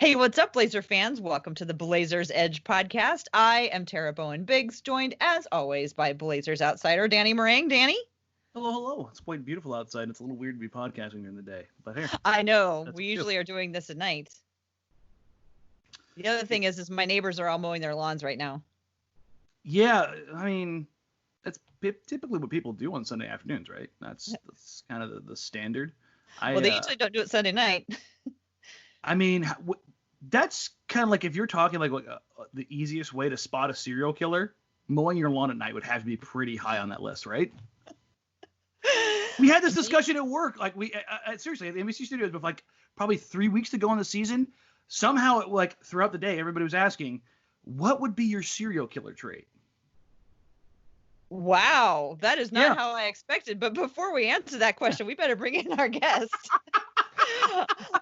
Hey, what's up, Blazer fans? Welcome to the Blazers Edge podcast. I am Tara Bowen Biggs, joined as always by Blazers outsider Danny Marang. Danny? Hello. It's quite beautiful outside. It's a little weird to be podcasting during the day, but here. I know. We usually are doing this at night. The other thing is my neighbors are all mowing their lawns right now. Yeah, I mean, that's typically what people do on Sunday afternoons, right? That's kind of the standard. Well, they usually don't do it Sunday night. I mean, that's kind of like if you're talking like the easiest way to spot a serial killer, mowing your lawn at night would have to be pretty high on that list, right? We had this discussion at work, like seriously at the NBC studios, but like probably 3 weeks ago in the season. Somehow, like throughout the day, everybody was asking, "What would be your serial killer trait?" Wow, that is not how I expected. But before we answer that question, we better bring in our guest.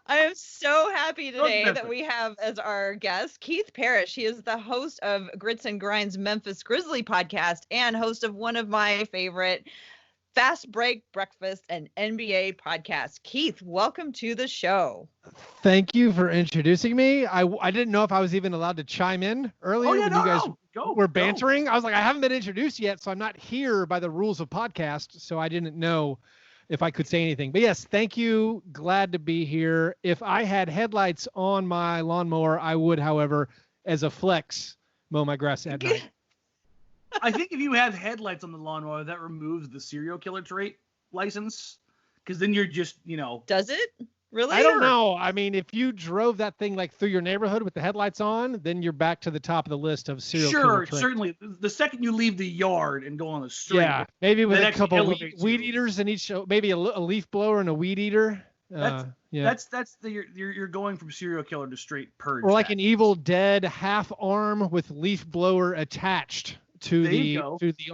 I am so happy today that we have as our guest Keith Parish. He is the host of Grits and Grinds Memphis Grizzly podcast and host of one of my favorite Fastbreak Breakfast and NBA podcasts. Keith, welcome to the show. Thank you for introducing me. I didn't know if I was even allowed to chime in earlier when you guys were bantering. I was like, I haven't been introduced yet, so I'm not here by the rules of podcast, so I didn't know if I could say anything. But yes, thank you. Glad to be here. If I had headlights on my lawnmower, I would, however, as a flex, mow my grass at night. I think if you have headlights on the lawnmower, that removes the serial killer trait license, because then you're just, Does it? Really? I don't know. I mean, if you drove that thing like through your neighborhood with the headlights on, then you're back to the top of the list of serial killer traits. Certainly. The second you leave the yard and go on the street. Yeah, maybe with a couple weed eaters in each, maybe a leaf blower and a weed eater. You're going from serial killer to straight purge. Or like an Evil Dead half arm with leaf blower attached to the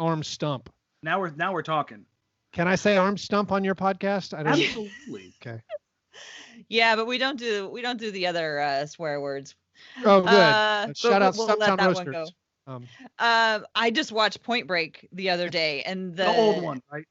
arm stump. Now we're talking. Can I say arm stump on your podcast? Absolutely. Okay. Yeah, but we don't do the other swear words. Oh, good. Shout out Stumptown Roasters. I just watched Point Break the other day, and the old one, right?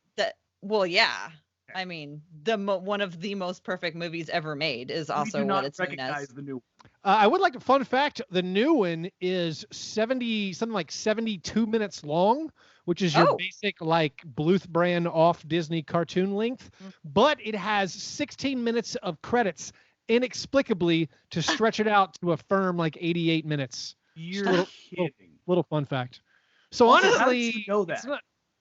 Yeah. I mean, one of the most perfect movies ever made is also what it's known as. The new. I would like a fun fact. The new one is 72 minutes long, which is your basic like Bluth brand off Disney cartoon length, but it has 16 minutes of credits inexplicably to stretch it out to a firm like 88 minutes. You're kidding. Little fun fact. So honestly, how did you know that?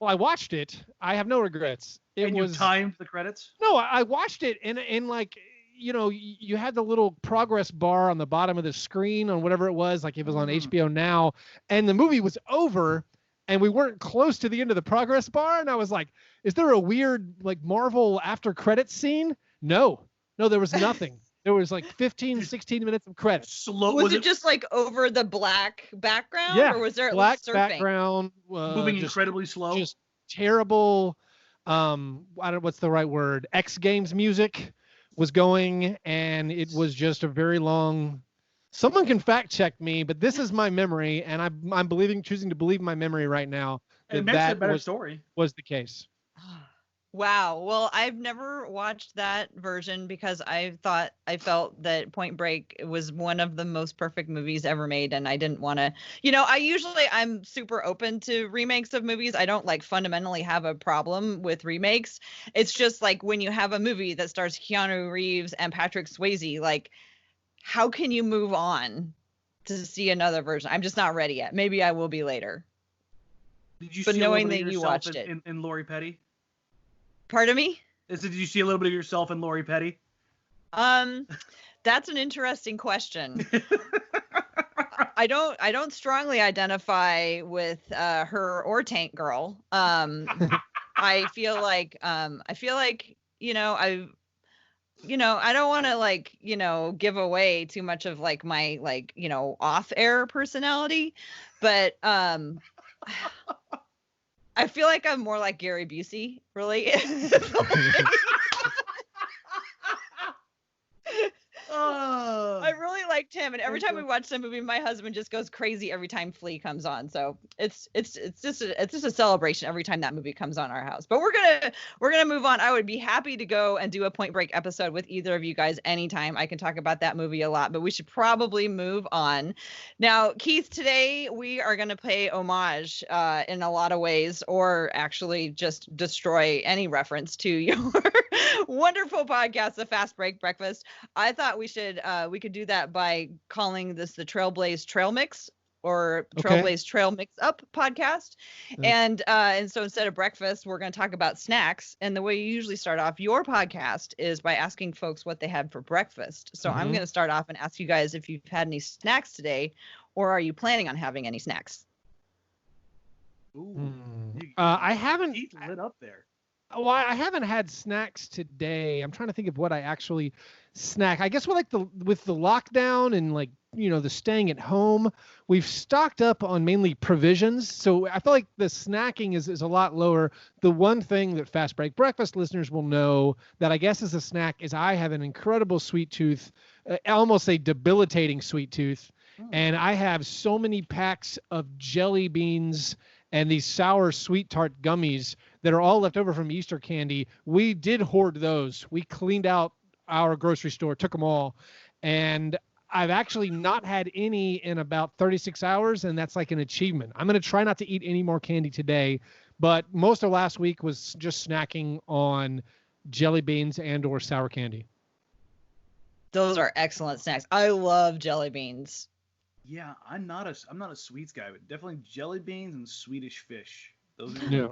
Well, I watched it. I have no regrets. You timed the credits? No, I watched it and like, you had the little progress bar on the bottom of the screen on whatever it was, like it was on HBO Now, and the movie was over and we weren't close to the end of the progress bar. And I was like, is there a weird like Marvel after credits scene? No, there was nothing. There was like 16 minutes of credits. Was it just like over the black background? Yeah, or was there black surfing? Background, moving incredibly slow. Just terrible. I don't know what's the right word. X Games music was going, and it was just a very long. Someone can fact check me, but this is my memory, and I'm choosing to believe my memory right now that was the case. Wow. Well, I've never watched that version because I felt that Point Break was one of the most perfect movies ever made. And I didn't want to, I'm super open to remakes of movies. I don't like fundamentally have a problem with remakes. It's just like when you have a movie that stars Keanu Reeves and Patrick Swayze, like how can you move on to see another version? I'm just not ready yet. Maybe I will be later. Did you but see knowing that you watched it in Lori Petty? Pardon me? Did you see a little bit of yourself in Lori Petty? That's an interesting question. I don't strongly identify with her or Tank Girl. I feel like I don't want to give away too much of like my off-air personality, but I feel like I'm more like Gary Busey, really. I really like liked him, and every time we watch the movie, my husband just goes crazy every time Flea comes on. So it's just a celebration every time that movie comes on our house. But we're gonna move on. I would be happy to go and do a Point Break episode with either of you guys anytime. I can talk about that movie a lot, but we should probably move on. Now, Keith, today we are gonna pay homage in a lot of ways, or actually just destroy any reference to your wonderful podcast, the Fastbreak Breakfast. I thought we could do that by calling this the Trailblaze Trail Mix, or Trailblaze Trail Mix Up podcast. And so instead of breakfast, we're going to talk about snacks. And the way you usually start off your podcast is by asking folks what they had for breakfast. So I'm going to start off and ask you guys if you've had any snacks today, or are you planning on having any snacks? Ooh, I haven't. Lit up there. Well, I haven't had snacks today. I'm trying to think of what I actually snack. I guess with the lockdown and the staying at home, we've stocked up on mainly provisions. So I feel like the snacking is a lot lower. The one thing that Fast Break Breakfast listeners will know that I guess is a snack is I have an incredible sweet tooth, almost a debilitating sweet tooth. And I have so many packs of jelly beans and these sour sweet tart gummies that are all left over from Easter candy. We did hoard those. We cleaned out our grocery store, took them all. And I've actually not had any in about 36 hours, and that's like an achievement. I'm going to try not to eat any more candy today, but most of last week was just snacking on jelly beans and or sour candy. Those are excellent snacks. I love jelly beans. Yeah, I'm not a sweets guy, but definitely jelly beans and Swedish fish. Those are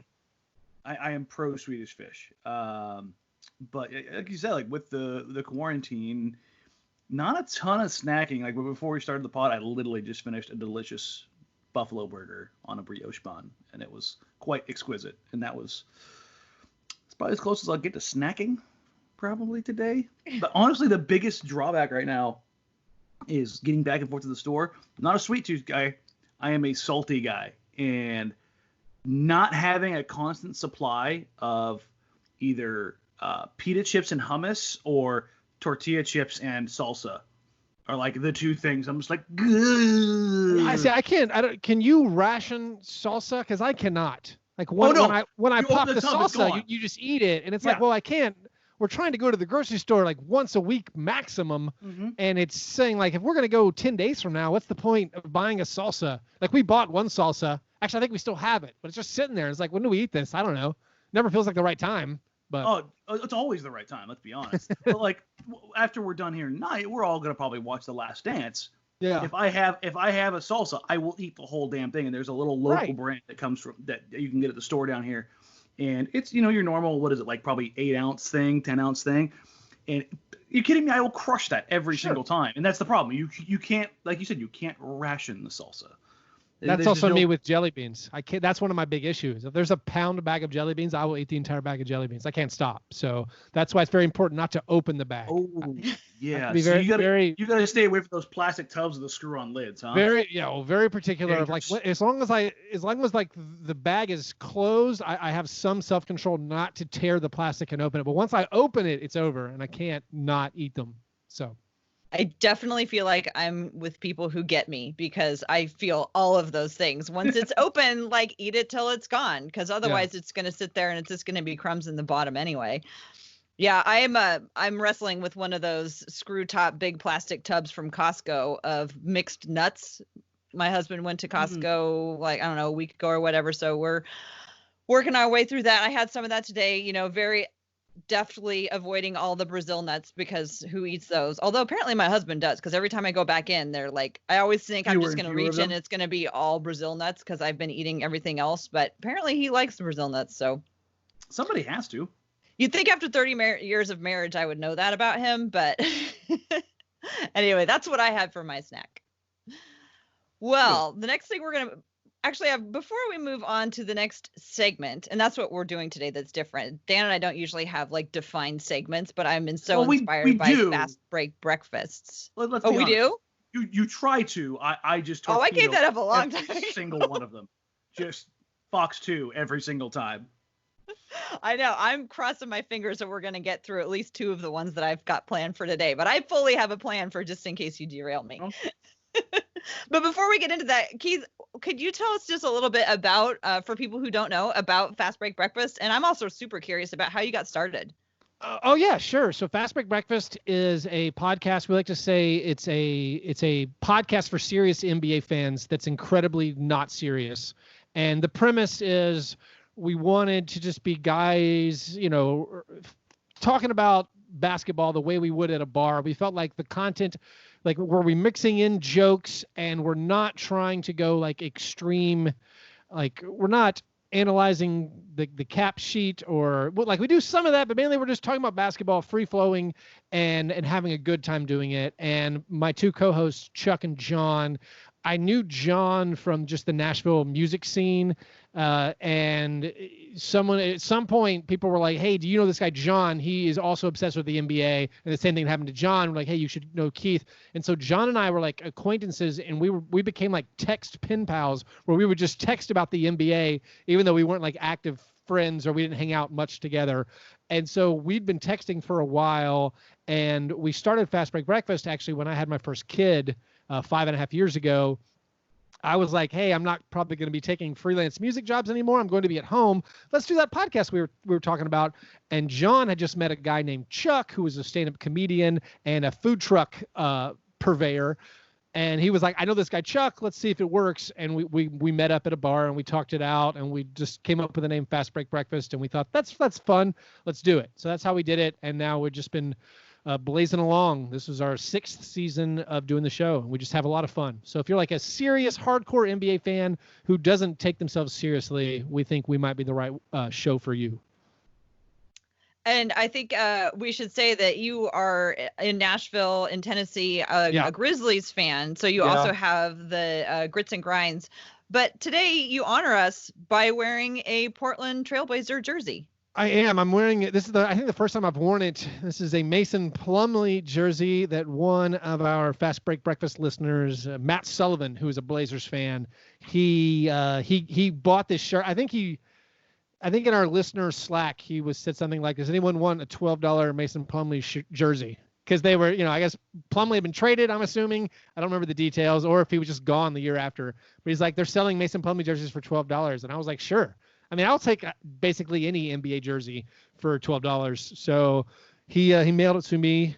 I am pro Swedish fish. But like you said, like with the quarantine, not a ton of snacking. Like before we started the pod, I literally just finished a delicious buffalo burger on a brioche bun, and it was quite exquisite. And it's probably as close as I'll get to snacking probably today. But honestly, the biggest drawback right now is getting back and forth to the store. I'm not a sweet tooth guy. I am a salty guy. And not having a constant supply of either pita chips and hummus or tortilla chips and salsa are like the two things. I'm just like, good. I see. I can't. Can you ration salsa? Because I cannot. Like when I pop the salsa, you just eat it, and it's like, well, I can't. We're trying to go to the grocery store like once a week maximum. And it's saying like, if we're going to go 10 days from now, what's the point of buying a salsa? Like we bought one salsa. Actually, I think we still have it, but it's just sitting there. It's like, when do we eat this? I don't know. Never feels like the right time. But it's always the right time. Let's be honest. But like after we're done here tonight, we're all going to probably watch The Last Dance. Yeah. If I have a salsa, I will eat the whole damn thing. And there's a little local brand that comes from that you can get at the store down here. And it's, your normal, what is it, like probably 8-ounce thing, 10-ounce thing. And you're kidding me? I will crush that every single time. And that's the problem. You can't, like you said, you can't ration the salsa. That's also me with jelly beans. I can't. That's one of my big issues. If there's a pound bag of jelly beans, I will eat the entire bag of jelly beans. I can't stop. So that's why it's very important not to open the bag. Oh, yeah. So you gotta stay away from those plastic tubs with the screw-on lids, huh? Very particular. Of like, as long as like the bag is closed, I have some self-control not to tear the plastic and open it. But once I open it, it's over, and I can't not eat them. So. I definitely feel like I'm with people who get me, because I feel all of those things. Once it's open, like eat it till it's gone, because otherwise it's going to sit there and it's just going to be crumbs in the bottom anyway. Yeah, I'm wrestling with one of those screw top big plastic tubs from Costco of mixed nuts. My husband went to Costco like, I don't know, a week ago or whatever. So we're working our way through that. I had some of that today, very deftly avoiding all the Brazil nuts, because who eats those? Although apparently my husband does, because every time I go back in, they're like, I always think I'm just going to reach in, it's going to be all Brazil nuts because I've been eating everything else. But apparently he likes the Brazil nuts. So somebody has to. You'd think after 30 years of marriage, I would know that about him. But anyway, that's what I had for my snack. Well, the next thing we're going to actually have, before we move on to the next segment, and that's what we're doing today that's different. Dan and I don't usually have like defined segments, but I'm inspired by Fast Break Breakfasts. Let's we do? You try to. I just I gave that up a long time ago. Single one of them. Just Fox 2 every single time. I know. I'm crossing my fingers that we're going to get through at least 2 of the ones that I've got planned for today. But I fully have a plan for just in case you derail me. Oh. But before we get into that, Keith, could you tell us just a little bit about, for people who don't know, about Fastbreak Breakfast? And I'm also super curious about how you got started. Oh yeah, sure. So Fastbreak Breakfast is a podcast. We like to say it's a podcast for serious NBA fans that's incredibly not serious. And the premise is we wanted to just be guys, talking about basketball the way we would at a bar. We felt like the content, like were we mixing in jokes, and we're not trying to go like extreme, like we're not analyzing the cap sheet or like we do some of that, but mainly we're just talking about basketball, free flowing and having a good time doing it. And my 2 co-hosts, Chuck and John, I knew John from just the Nashville music scene. And at some point people were like, hey, do you know this guy, John? He is also obsessed with the NBA. And the same thing happened to John. We're like, hey, you should know Keith. And so John and I were like acquaintances, and we became like text pen pals where we would just text about the NBA, even though we weren't like active friends or we didn't hang out much together. And so we'd been texting for a while, and we started Fastbreak Breakfast actually when I had my first kid 5.5 years ago. I was like, hey, I'm not probably going to be taking freelance music jobs anymore. I'm going to be at home. Let's do that podcast we were talking about. And John had just met a guy named Chuck, who was a stand-up comedian and a food truck purveyor. And he was like, I know this guy, Chuck. Let's see if it works. And we met up at a bar and we talked it out, and we just came up with the name Fastbreak Breakfast. And we thought, that's fun. Let's do it. So that's how we did it. And now we've just been blazing along. This is our 6th season of doing the show. We just have a lot of fun. So if you're like a serious hardcore NBA fan who doesn't take themselves seriously, we think we might be the right show for you. And I think we should say that you are in Nashville, in Tennessee, a Grizzlies fan. So you also have the grits and grinds. But today you honor us by wearing a Portland Trailblazer jersey. I am. I'm wearing it. This is I think the first time I've worn it. This is a Mason Plumlee jersey that one of our Fast Break Breakfast listeners, Matt Sullivan, who is a Blazers fan, he bought this shirt. I think in our listener Slack, he said something like, does anyone want a $12 Mason Plumlee jersey? Because they were, I guess Plumlee had been traded, I'm assuming. I don't remember the details, or if he was just gone the year after. But he's like, they're selling Mason Plumlee jerseys for $12. And I was like, sure. I mean, I'll take basically any NBA jersey for $12. So he mailed it to me,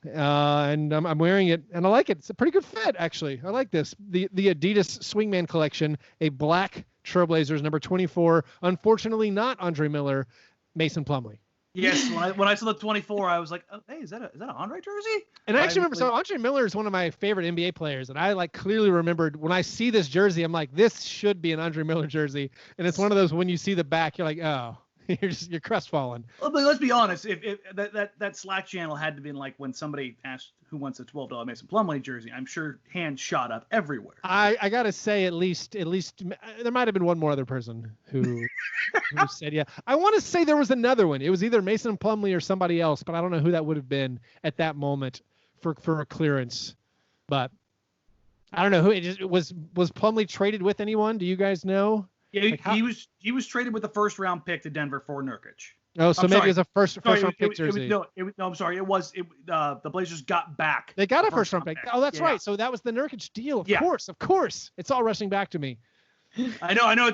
and I'm wearing it, and I like it. It's a pretty good fit, actually. I like this. The Adidas Swingman collection, a black Trailblazers number 24. Unfortunately, not Andre Miller, Mason Plumlee. Yes, when I saw the 24, I was like, oh, hey, is that an Andre jersey? And I actually remember, so Andre Miller is one of my favorite NBA players, and I like clearly remembered when I see this jersey, I'm like, this should be an Andre Miller jersey. And it's one of those when you see the back, you're like, oh, you're crestfallen. Well, but let's be honest, if that Slack channel had to be like when somebody asked who wants a $12 Mason Plumlee jersey, I'm sure hands shot up everywhere. I gotta say, at least there might have been one more other person who said yeah. I want to say there was another one. It was either Mason Plumlee or somebody else, but I don't know who that would have been at that moment for a clearance. But I don't know who it was. Was Plumlee traded with anyone? Do you guys know? Yeah, he was traded with the first round pick to Denver for Nurkic. Oh, so maybe it was a first round pick jersey. No, I'm sorry. The Blazers got back. They got a first round pick. Oh, that's right. So that was the Nurkic deal. Of course. It's all rushing back to me. I know.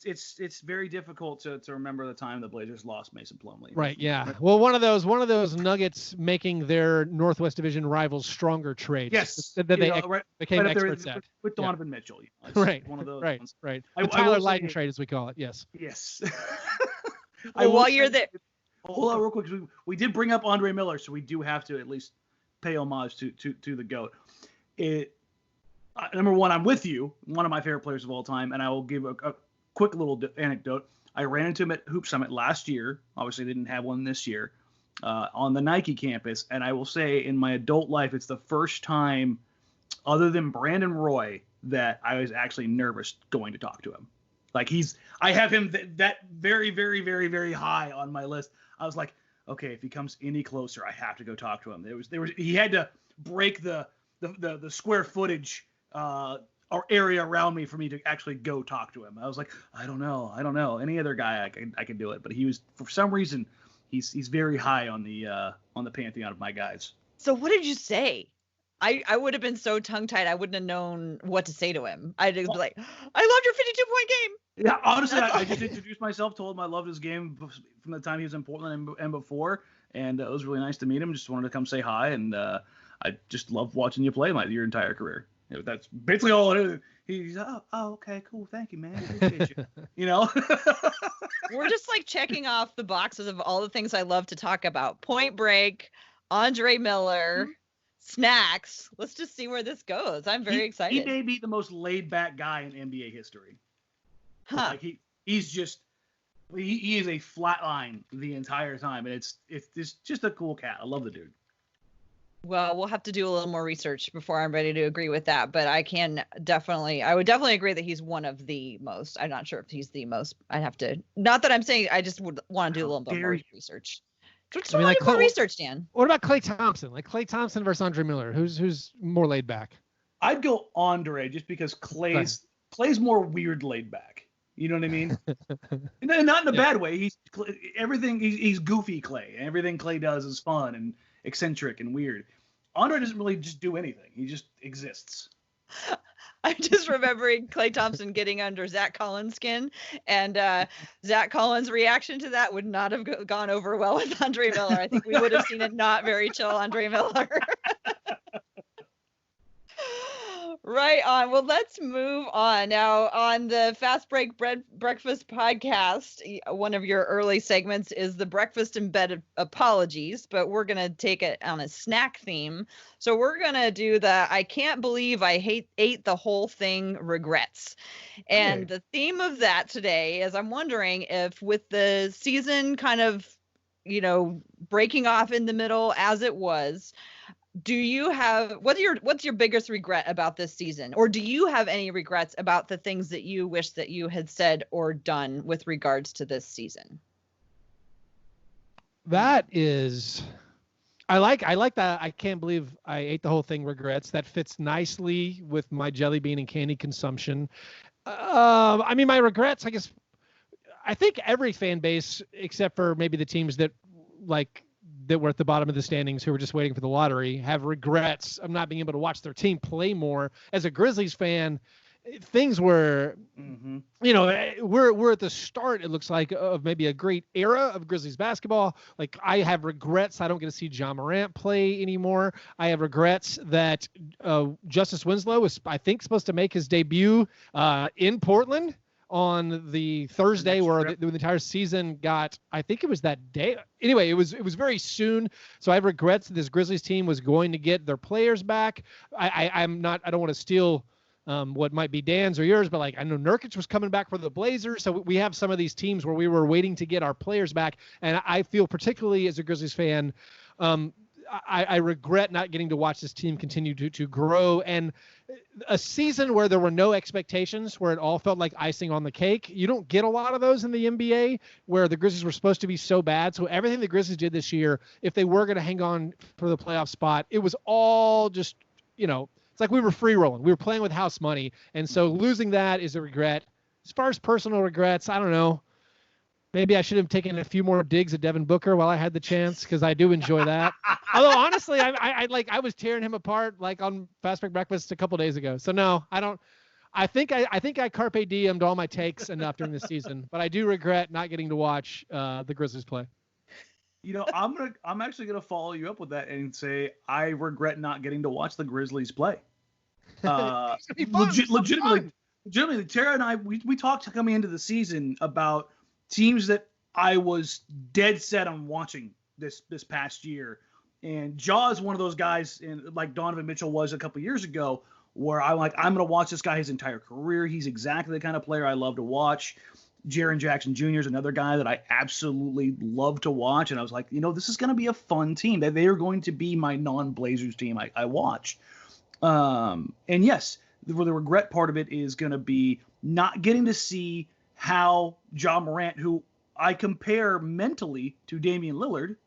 It's very difficult to remember the time the Blazers lost Mason Plumlee. Right. Yeah. Well, one of those Nuggets making their Northwest Division rivals stronger trades. Yes. That they became experts at. With Donovan Mitchell. Right. One of those. Ones. Right. The Tyler Lydon trade, as we call it. Yes. Yes. Well, while you're there. Hold on real quick. We did bring up Andre Miller, so we do have to at least pay homage to the GOAT. Number one, I'm with you, one of my favorite players of all time, and I will give a quick little anecdote. I ran into him at Hoop Summit last year. Obviously, didn't have one this year on the Nike campus, and I will say in my adult life, it's the first time, other than Brandon Roy, that I was actually nervous going to talk to him. Like I have him that very, very, very, very high on my list. I was like, okay, if he comes any closer, I have to go talk to him. He had to break the square footage area around me for me to actually go talk to him. I was like, I don't know. Any other guy I could do it, but he was, for some reason, he's very high on the pantheon of my guys. So what did you say? I would have been so tongue-tied, I wouldn't have known what to say to him. I'd be like, I loved your 52-point game. Yeah, honestly, I just introduced myself, told him I loved his game from the time he was in Portland and before, and it was really nice to meet him. Just wanted to come say hi, and I just loved watching you play your entire career. That's basically all it is. He's, okay, cool, thank you, man. Appreciate you. We're just like checking off the boxes of all the things I love to talk about. Point Break, Andre Miller, snacks. Let's just see where this goes. I'm very excited. He may be the most laid back guy in NBA history. Like he's just he is a flat line the entire time, and it's just a cool cat. I love the dude. Well, we'll have to do a little more research before I'm ready to agree with that, but I would definitely agree that he's one of the most. I'm not sure if he's the most. I'd have to, not that I'm saying, I just would want to do a little bit more research. More research, Dan. What about Klay Thompson? Like Klay Thompson versus Andre Miller, who's more laid back? I'd go Andre just because Clay's more weird laid back. You know what I mean? Not in a bad way. He's goofy Klay. Everything Klay does is fun and eccentric and weird. Andre doesn't really just do anything. He just exists. I'm just remembering Klay Thompson getting under Zach Collins' skin, and Zach Collins' reaction to that would not have gone over well with Andre Miller. I think we would have seen a not very chill Andre Miller. Right on. Well, let's move on. Now, on the Fastbreak Breakfast podcast, one of your early segments is the breakfast in bed apologies, but we're going to take it on a snack theme. So we're going to do the I can't believe I ate the whole thing regrets. And the theme of that today is I'm wondering if with the season kind of, breaking off in the middle as it was, do you have what's your biggest regret about this season, or do you have any regrets about the things that you wish that you had said or done with regards to this season? That is, I like that. I can't believe I ate the whole thing regrets. That fits nicely with my jelly bean and candy consumption. My regrets, I guess, I think every fan base, except for maybe the teams that were at the bottom of the standings who were just waiting for the lottery, have regrets of not being able to watch their team play more. As a Grizzlies fan, things were, we're at the start, it looks like, of maybe a great era of Grizzlies basketball. Like, I have regrets I don't get to see John Morant play anymore. I have regrets that Justice Winslow was, I think, supposed to make his debut in Portland on the Thursday where the entire season got, I think it was that day. Anyway, it was very soon. So I have regrets that this Grizzlies team was going to get their players back. I don't want to steal what might be Dan's or yours, but I know Nurkic was coming back for the Blazers. So we have some of these teams where we were waiting to get our players back. And I feel, particularly as a Grizzlies fan, I regret not getting to watch this team continue to grow. And a season where there were no expectations, where it all felt like icing on the cake. You don't get a lot of those in the NBA, where the Grizzlies were supposed to be so bad. So everything the Grizzlies did this year, if they were going to hang on for the playoff spot, it was all just, it's like we were free rolling. We were playing with house money. And so losing that is a regret. As far as personal regrets, I don't know. Maybe I should have taken a few more digs at Devin Booker while I had the chance, because I do enjoy that. Although honestly, I was tearing him apart on Fastbreak Breakfast a couple days ago. So no, I don't. I think I carpe diem'd all my takes enough during the season, but I do regret not getting to watch the Grizzlies play. I'm actually gonna follow you up with that and say I regret not getting to watch the Grizzlies play. Legitimately, Tara and I we talked coming into the season about teams that I was dead set on watching this past year. And Jaw is one of those guys, and like Donovan Mitchell was a couple years ago, where I'm going to watch this guy his entire career. He's exactly the kind of player I love to watch. Jaren Jackson Jr. is another guy that I absolutely love to watch. And I was like, this is going to be a fun team. They are going to be my non-Blazers team I watch. And yes, the regret part of it is going to be not getting to see how John Morant, who I compare mentally to Damian Lillard,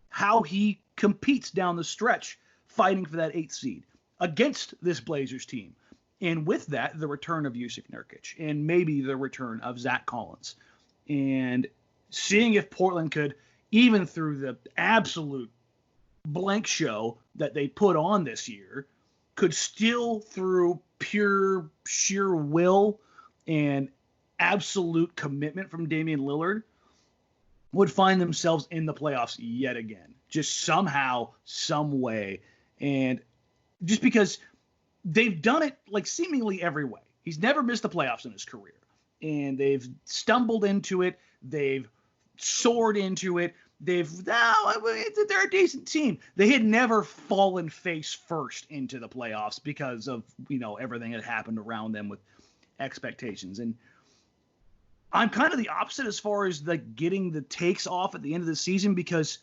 how he competes down the stretch fighting for that 8th seed against this Blazers team. And with that, the return of Jusuf Nurkic and maybe the return of Zach Collins. And seeing if Portland could, even through the absolute blank show that they put on this year, could still, through pure sheer will and absolute commitment from Damian Lillard, would find themselves in the playoffs yet again, just somehow, some way. And just because they've done it like seemingly every way. He's never missed the playoffs in his career. And they've stumbled into it. They've soared into it. They're a decent team. They had never fallen face first into the playoffs because of, everything that happened around them with expectations. And I'm kind of the opposite as far as like getting the takes off at the end of the season, because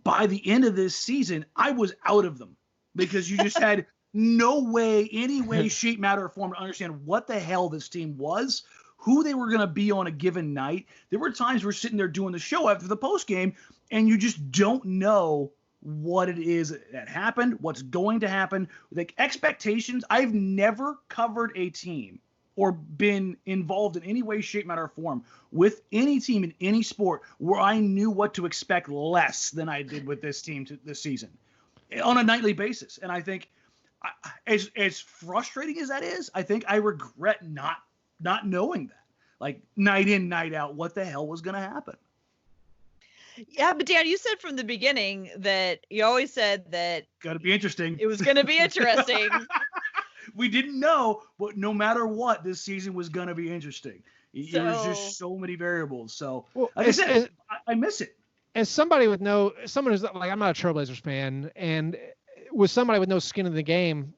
by the end of this season, I was out of them because you just had no way, any way, shape, matter, or form to understand what the hell this team was, who they were going to be on a given night. There were times we're sitting there doing the show after the post game, and you just don't know what it is that happened, what's going to happen. Like expectations, I've never covered a team or been involved in any way, shape, matter, or form with any team in any sport where I knew what to expect less than I did with this team this season on a nightly basis. And I think as frustrating as that is, I think I regret not knowing that, like night in, night out, what the hell was going to happen. Yeah, but Dan, you said from the beginning that you always said that got to be interesting. It was going to be interesting. We didn't know, but no matter what, this season was going to be interesting. There was just so many variables. So, like I said, I miss it. As someone who's like, I'm not a Trailblazers fan, and with somebody with no skin in the game,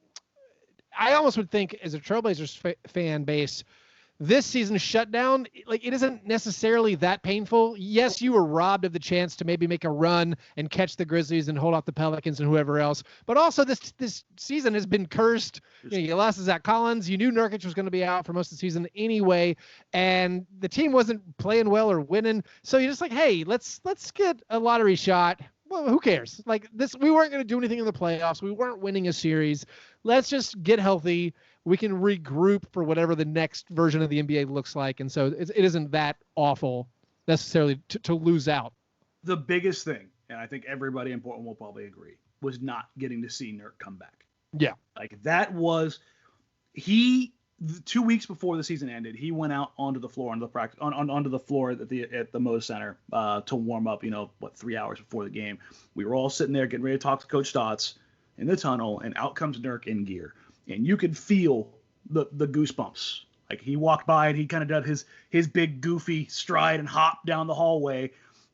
I almost would think as a Trailblazers fan base, this season's shutdown, like, it isn't necessarily that painful. Yes, you were robbed of the chance to maybe make a run and catch the Grizzlies and hold off the Pelicans and whoever else. But also this season has been cursed. You lost to Zach Collins. You knew Nurkic was going to be out for most of the season anyway, and the team wasn't playing well or winning. So you're just like, hey, let's get a lottery shot. Well, who cares? Like this, we weren't going to do anything in the playoffs. We weren't winning a series. Let's just get healthy. We can regroup for whatever the next version of the NBA looks like. And so it isn't that awful necessarily to lose out. The biggest thing, and I think everybody in Portland will probably agree, was not getting to see Nurk come back. Yeah. Like that was, 2 weeks before the season ended, he went out onto the floor, onto the floor at the Moda Center to warm up, 3 hours before the game. We were all sitting there getting ready to talk to Coach Stotts in the tunnel, and out comes Nurk in gear. And you could feel the goosebumps. Like he walked by and he kind of did his big goofy stride and hop down the hallway.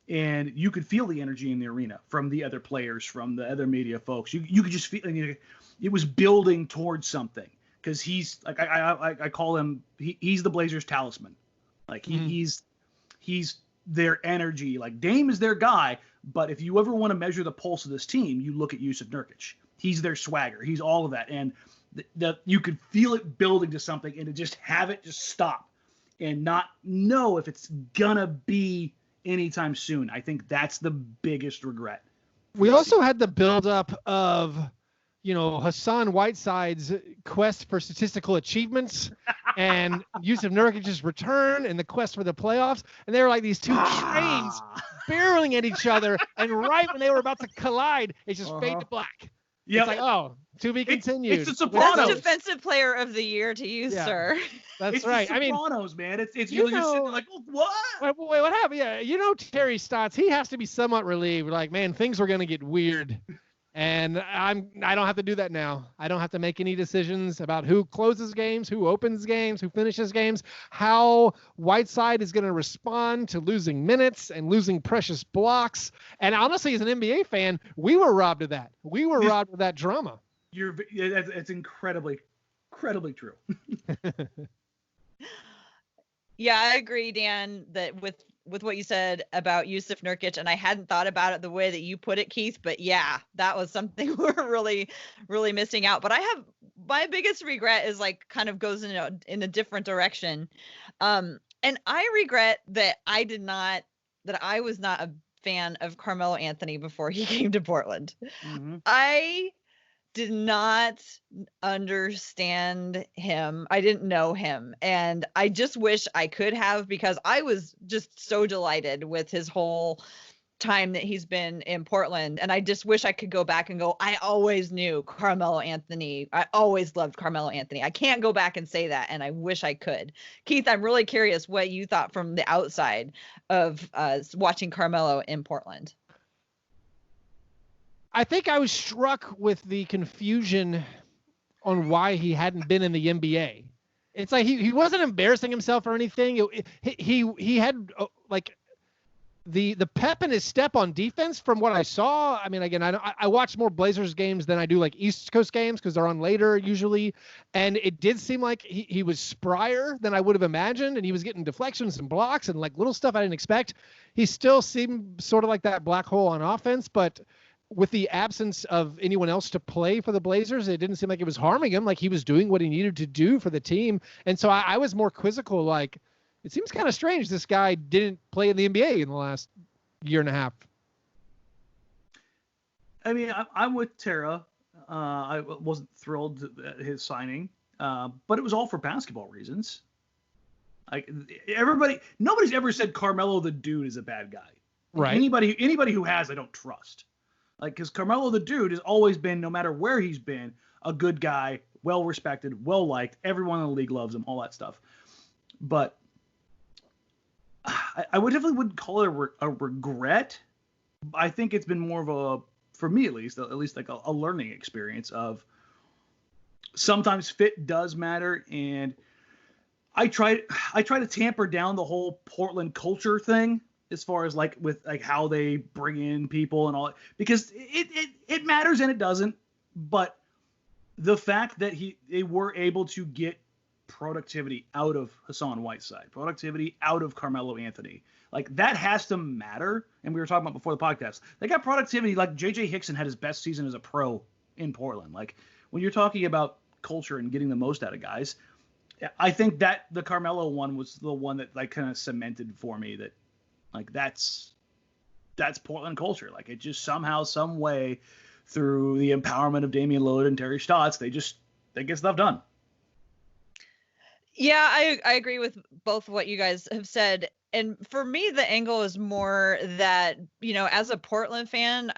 And you could feel the energy in the arena from the other players, from the other media folks. You could just feel it was building towards something. Because he's like I call him, he's the Blazers talisman. Like he's their energy. Like Dame is their guy, but if you ever want to measure the pulse of this team, you look at Jusuf Nurkic. He's their swagger. He's all of that, and you could feel it building to something, and to just have it just stop and not know if it's gonna be anytime soon. I think that's the biggest regret. We also had the buildup of, Hassan Whiteside's quest for statistical achievements and Jusuf Nurkic's return and the quest for the playoffs. And they were like these two trains barreling at each other. And right when they were about to collide, it just fade to black. Yep. It's like, to be continued. It's the Sopranos. That's Defensive Player of the Year to you, sir. That's right. The Sopranos, man. It's you're just sitting there like, what? Wait, what happened? Yeah, Terry Stotts, he has to be somewhat relieved. Like, man, things were going to get weird. And I don't have to do that now. I don't have to make any decisions about who closes games, who opens games, who finishes games, how Whiteside is going to respond to losing minutes and losing precious blocks. And honestly, as an NBA fan, we were robbed of that. We were robbed of that drama. It's incredibly true. Yeah, I agree, Dan, that with what you said about Jusuf Nurkic, and I hadn't thought about it the way that you put it, Keith, but yeah, that was something we're really, really missing out. But my biggest regret is like kind of goes in a different direction. And I regret that I was not a fan of Carmelo Anthony before he came to Portland. Mm-hmm. I did not understand him. I didn't know him. And I just wish I could have, because I was just so delighted with his whole time that he's been in Portland. And I just wish I could go back and go, I always knew Carmelo Anthony. I always loved Carmelo Anthony. I can't go back and say that, and I wish I could. Keith, I'm really curious what you thought from the outside of watching Carmelo in Portland. I think I was struck with the confusion on why he hadn't been in the NBA. It's like he wasn't embarrassing himself or anything. He had like the pep in his step on defense from what I saw. I mean, again, I watch more Blazers games than I do like East Coast games because they're on later usually. And it did seem like he was sprier than I would have imagined. And he was getting deflections and blocks and like little stuff I didn't expect. He still seemed sort of like that black hole on offense, but with the absence of anyone else to play for the Blazers, it didn't seem like it was harming him. Like he was doing what he needed to do for the team. And so I was more quizzical. Like, it seems kind of strange this guy didn't play in the NBA in the last year and a half. I mean, I'm with Tara. I wasn't thrilled at his signing, but it was all for basketball reasons. Like nobody's ever said Carmelo the dude is a bad guy. Right. Anybody who has, I don't trust. Like, because Carmelo the dude has always been, no matter where he's been, a good guy, well respected, well liked. Everyone in the league loves him, all that stuff. But I wouldn't call it a regret. I think it's been more of a, for me at least like a learning experience of sometimes fit does matter. And I try to tamper down the whole Portland culture thing, as far as like with like how they bring in people and all, because it matters and it doesn't. But the fact that they were able to get productivity out of Hassan Whiteside, productivity out of Carmelo Anthony, like that has to matter. And we were talking about before the podcast, they got productivity. Like JJ Hickson had his best season as a pro in Portland. Like when you're talking about culture and getting the most out of guys, I think that the Carmelo one was the one that like kind of cemented for me that, like, that's Portland culture. Like, it just somehow, some way, through the empowerment of Damian Lillard and Terry Stotts, they get stuff done. Yeah, I agree with both what you guys have said. And for me, the angle is more that, you know, as a Portland fan,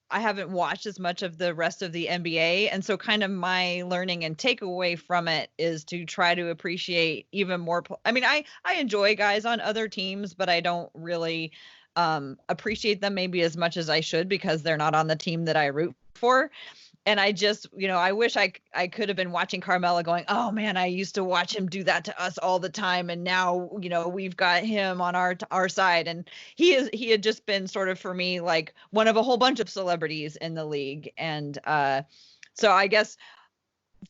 I haven't watched as much of the rest of the NBA. And so kind of my learning and takeaway from it is to try to appreciate even more. I mean, I enjoy guys on other teams, but I don't really appreciate them maybe as much as I should because they're not on the team that I root for. And I just, you know, I wish I could have been watching Carmelo going, oh man, I used to watch him do that to us all the time. And now, you know, we've got him on our side. And he had just been sort of, for me, like one of a whole bunch of celebrities in the league. And so I guess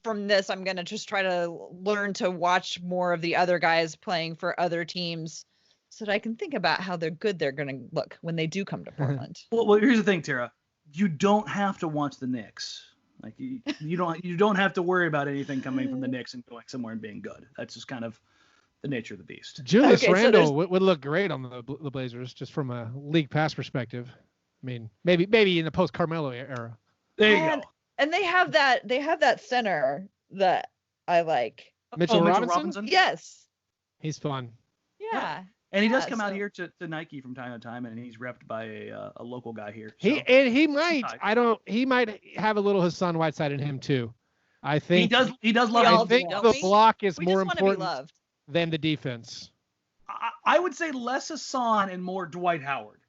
from this, I'm going to just try to learn to watch more of the other guys playing for other teams so that I can think about how good they're going to look when they do come to Portland. Well, here's the thing, Tara. You don't have to watch the Knicks. Like you don't have to worry about anything coming from the Knicks and going somewhere and being good. That's just kind of the nature of the beast. Julius Randle would look great on the Blazers, just from a league pass perspective. I mean, maybe in the post Carmelo era. There you go. And they have that center that I like. Mitchell Robinson? Yes. He's fun. Yeah. And he does come out here to Nike from time to time, and he's repped by a local guy here. So. He might have a little Hassan Whiteside in him too. I think he does love. I think the block is more important than the defense. I would say less Hassan and more Dwight Howard.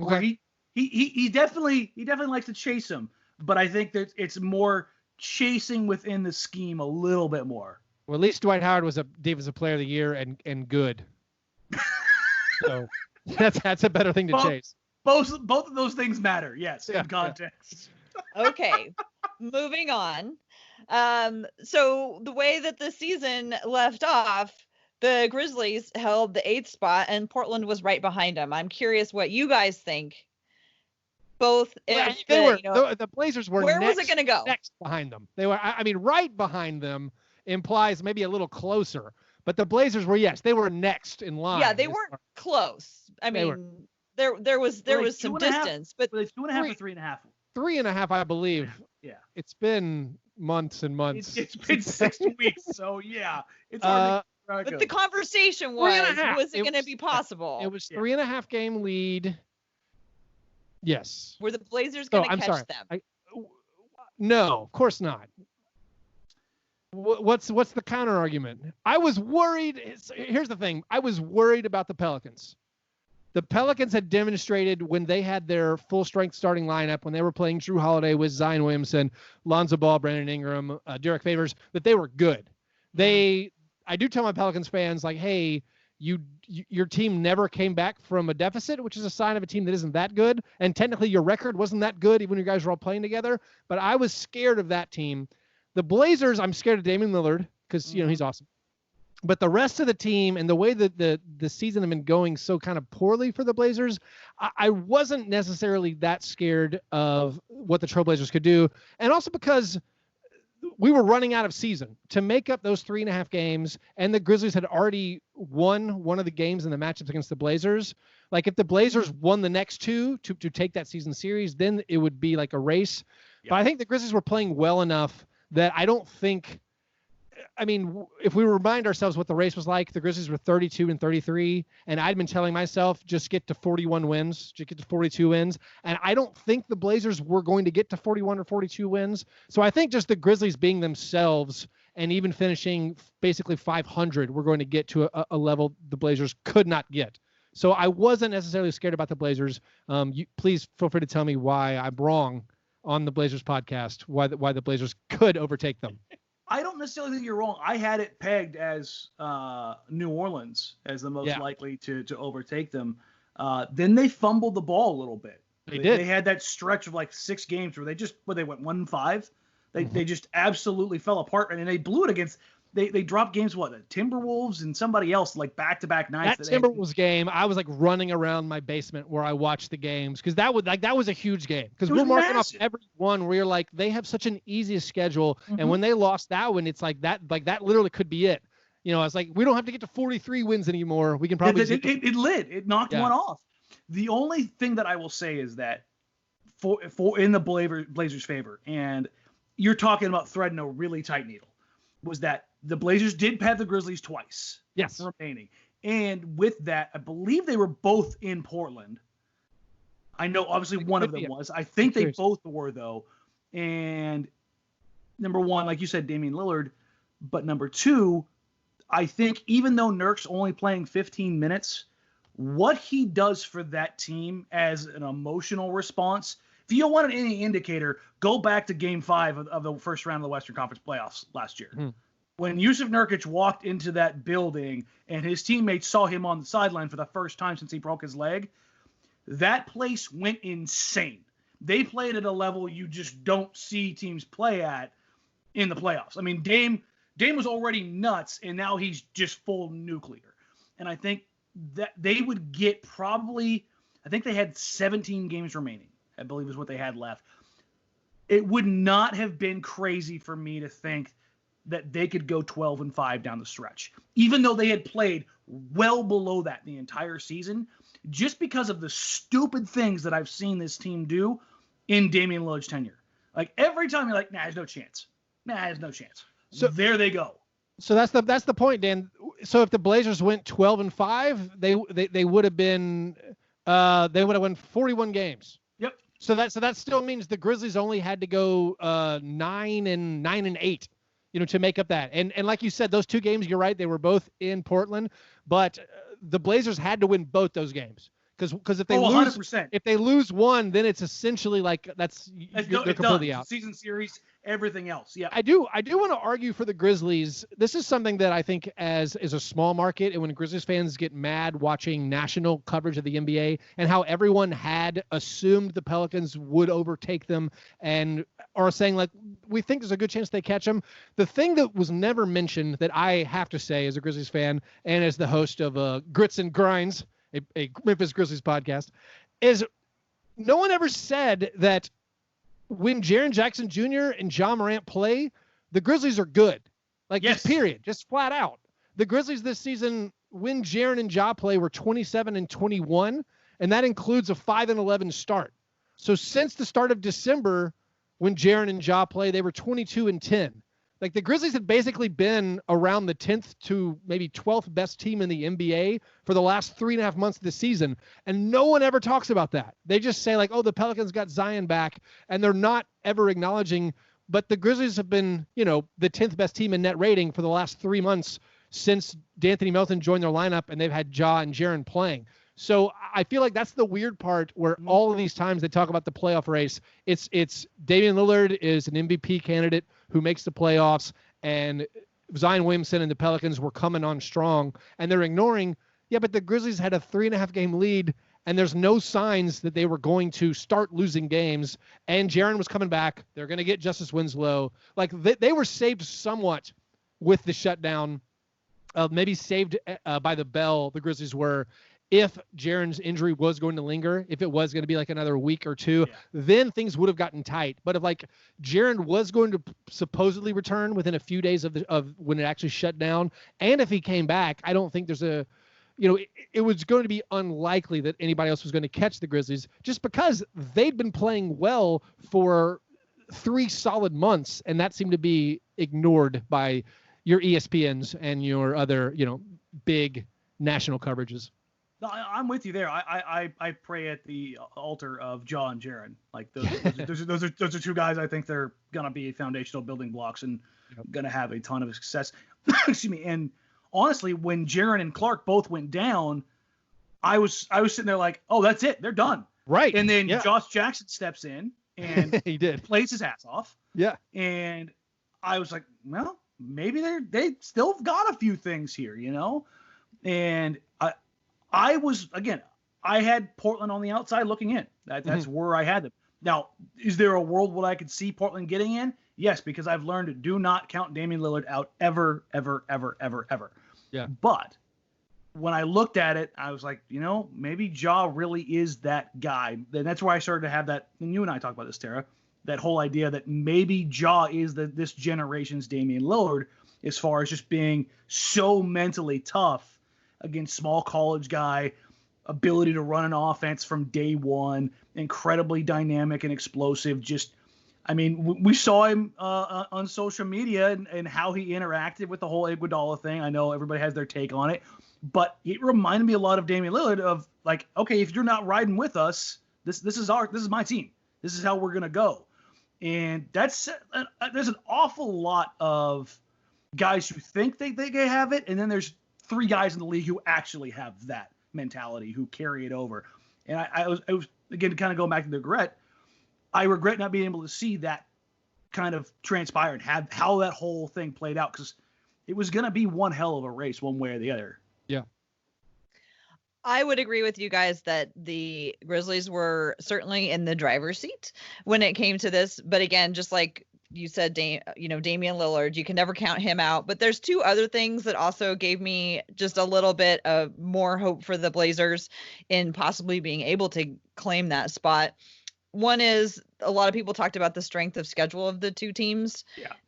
Okay. He definitely likes to chase him, but I think that it's more chasing within the scheme a little bit more. Well, at least Dwight Howard was a Defensive Player of the Year and good. So that's a better thing to chase. Both of those things matter, yes, in context. Okay, moving on. So the way that the season left off, the Grizzlies held the 8th spot, and Portland was right behind them. I'm curious what you guys think. Both, the Blazers were. Where was it going to go? Next behind them. They were. I mean, right behind them implies maybe a little closer. But the Blazers were, they were next in line. Yeah, they weren't close. I mean, there was some distance, but 2.5 or 3.5. 3.5, I believe. Yeah. It's been months and months. It's been 6 weeks, so yeah. It's hard to But the conversation was it going to be possible? It was 3.5 game lead. Yes. Were the Blazers going to catch them? No, of course not. What's the counter argument? I was worried. Here's the thing. I was worried about the Pelicans. The Pelicans had demonstrated when they had their full strength starting lineup, when they were playing Drew Holiday with Zion Williamson, Lonzo Ball, Brandon Ingram, Derek Favors, that they were good. I do tell my Pelicans fans, like, hey, your team never came back from a deficit, which is a sign of a team that isn't that good. And technically your record wasn't that good even when you guys were all playing together. But I was scared of that team. The Blazers, I'm scared of Damian Lillard because, he's awesome. But the rest of the team and the way that the season had been going so kind of poorly for the Blazers, I wasn't necessarily that scared of what the Trailblazers could do. And also because we were running out of season to make up those 3.5 games, and the Grizzlies had already won one of the games in the matchups against the Blazers. Like, if the Blazers won the next two to take that season series, then it would be like a race. Yep. But I think the Grizzlies were playing well enough that I don't think, I mean, if we remind ourselves what the race was like, the Grizzlies were 32-33, and I'd been telling myself, just get to 41 wins, just get to 42 wins. And I don't think the Blazers were going to get to 41 or 42 wins. So I think just the Grizzlies being themselves and even finishing basically 500, we're going to get to a level the Blazers could not get. So I wasn't necessarily scared about the Blazers. Please feel free to tell me why I'm wrong on the Blazers podcast, why the Blazers could overtake them. I don't necessarily think you're wrong. I had it pegged as New Orleans as the most likely to overtake them. Then they fumbled the ball a little bit. They did. They had that stretch of like 6 games where they went 1-5. They just absolutely fell apart, and they blew it against. They dropped games, Timberwolves and somebody else, like back-to-back nights. That Timberwolves game, I was like running around my basement where I watched the games because that was a huge game. Because we're marking off every one where you're like, they have such an easy schedule, and when they lost that one, it's like that literally could be it. It's like we don't have to get to 43 wins anymore. We can probably it knocked one off. The only thing that I will say is that for in the Blazers' favor, and you're talking about threading a really tight needle, was that the Blazers did have the Grizzlies twice. Yes. Remaining. And with that, I believe they were both in Portland. I know obviously one of them was. I think they both were, though. And number one, like you said, Damian Lillard. But number two, I think even though Nurk's only playing 15 minutes, what he does for that team as an emotional response, if you want any indicator, go back to Game 5 of the first round of the Western Conference playoffs last year. When Jusuf Nurkic walked into that building and his teammates saw him on the sideline for the first time since he broke his leg, that place went insane. They played at a level you just don't see teams play at in the playoffs. I mean, Dame was already nuts, and now he's just full nuclear. And I think that they would get I think they had 17 games remaining, I believe is what they had left. It would not have been crazy for me to think that they could go 12-5 down the stretch, even though they had played well below that the entire season, just because of the stupid things that I've seen this team do in Damian Lillard's tenure. Like, every time you're like, there's no chance. There's no chance. So there they go. So that's the point, Dan. So if the Blazers went 12-5, they would have been they would have won 41 games. Yep. So that still means the Grizzlies only had to go 9-8. To make up that. And like you said, those 2 games, you're right, they were both in Portland, but the Blazers had to win both those games. Because if they lose one, then it's essentially like they're completely out. Season series, everything else. Yeah. I do want to argue for the Grizzlies. This is something that I think is a small market, and when Grizzlies fans get mad watching national coverage of the NBA and how everyone had assumed the Pelicans would overtake them and are saying like, we think there's a good chance they catch them. The thing that was never mentioned that I have to say as a Grizzlies fan and as the host of Grits and Grinds, a Memphis Grizzlies podcast, is no one ever said that when Jaren Jackson Jr. and John Morant play, the Grizzlies are good. Like, just period, just flat out. The Grizzlies this season, when Jaren and Ja play, were 27-21, and that includes a 5-11 start. So since the start of December, when Jaren and Ja play, they were 22-10. Like the Grizzlies had basically been around the 10th to maybe 12th best team in the NBA for the last 3.5 months of the season. And no one ever talks about that. They just say like, oh, the Pelicans got Zion back, and they're not ever acknowledging, but the Grizzlies have been, the 10th best team in net rating for the last 3 months since D'Anthony Melton joined their lineup, and they've had Ja and Jaren playing. So I feel like that's the weird part where all of these times they talk about the playoff race, it's Damian Lillard is an MVP candidate who makes the playoffs, and Zion Williamson and the Pelicans were coming on strong, and they're ignoring, but the Grizzlies had a 3.5 game lead, and there's no signs that they were going to start losing games, and Jaren was coming back. They're going to get Justice Winslow. Like they were saved somewhat with the shutdown, maybe saved by the bell, the Grizzlies were. If Jaren's injury was going to linger, if it was going to be like another week or two, then things would have gotten tight. But if like Jaren was going to supposedly return within a few days of when it actually shut down, and if he came back, I don't think there's it was going to be unlikely that anybody else was going to catch the Grizzlies, just because they'd been playing well for 3 solid months, and that seemed to be ignored by your ESPNs and your other, big national coverages. No, I'm with you there. I pray at the altar of Ja and Jaren. Like those are two guys I think they're gonna be foundational building blocks and gonna have a ton of success. Excuse me. And honestly, when Jaren and Clark both went down, I was sitting there like, oh, that's it, they're done. Right. And then Josh Jackson steps in and he did plays his ass off. Yeah. And I was like, well, maybe they still got a few things here, And I was, again, I had Portland on the outside looking in. That's where I had them. Now, is there a world where I could see Portland getting in? Yes, because I've learned to do not count Damian Lillard out ever, ever, ever, ever, ever. Yeah. But when I looked at it, I was like, maybe Ja really is that guy. And that's where I started to have that, and you and I talked about this, Tara, that whole idea that maybe Ja is this generation's Damian Lillard as far as just being so mentally tough against small college guy, ability to run an offense from day one, incredibly dynamic and explosive. We saw him on social media and how he interacted with the whole Iguodala thing. I know everybody has their take on it, but it reminded me a lot of Damian Lillard of like, okay, if you're not riding with us, this is my team. This is how we're gonna go. And there's an awful lot of guys who think they have it, and then there's 3 guys in the league who actually have that mentality, who carry it over. And I was again, kind of going back to the regret. I regret not being able to see that kind of transpire and have how that whole thing played out, because it was going to be one hell of a race one way or the other. Yeah. I would agree with you guys that the Grizzlies were certainly in the driver's seat when it came to this. But again, just like you said, Damian Lillard, you can never count him out. But there's 2 other things that also gave me just a little bit of more hope for the Blazers in possibly being able to claim that spot. One is a lot of people talked about the strength of schedule of the 2 teams,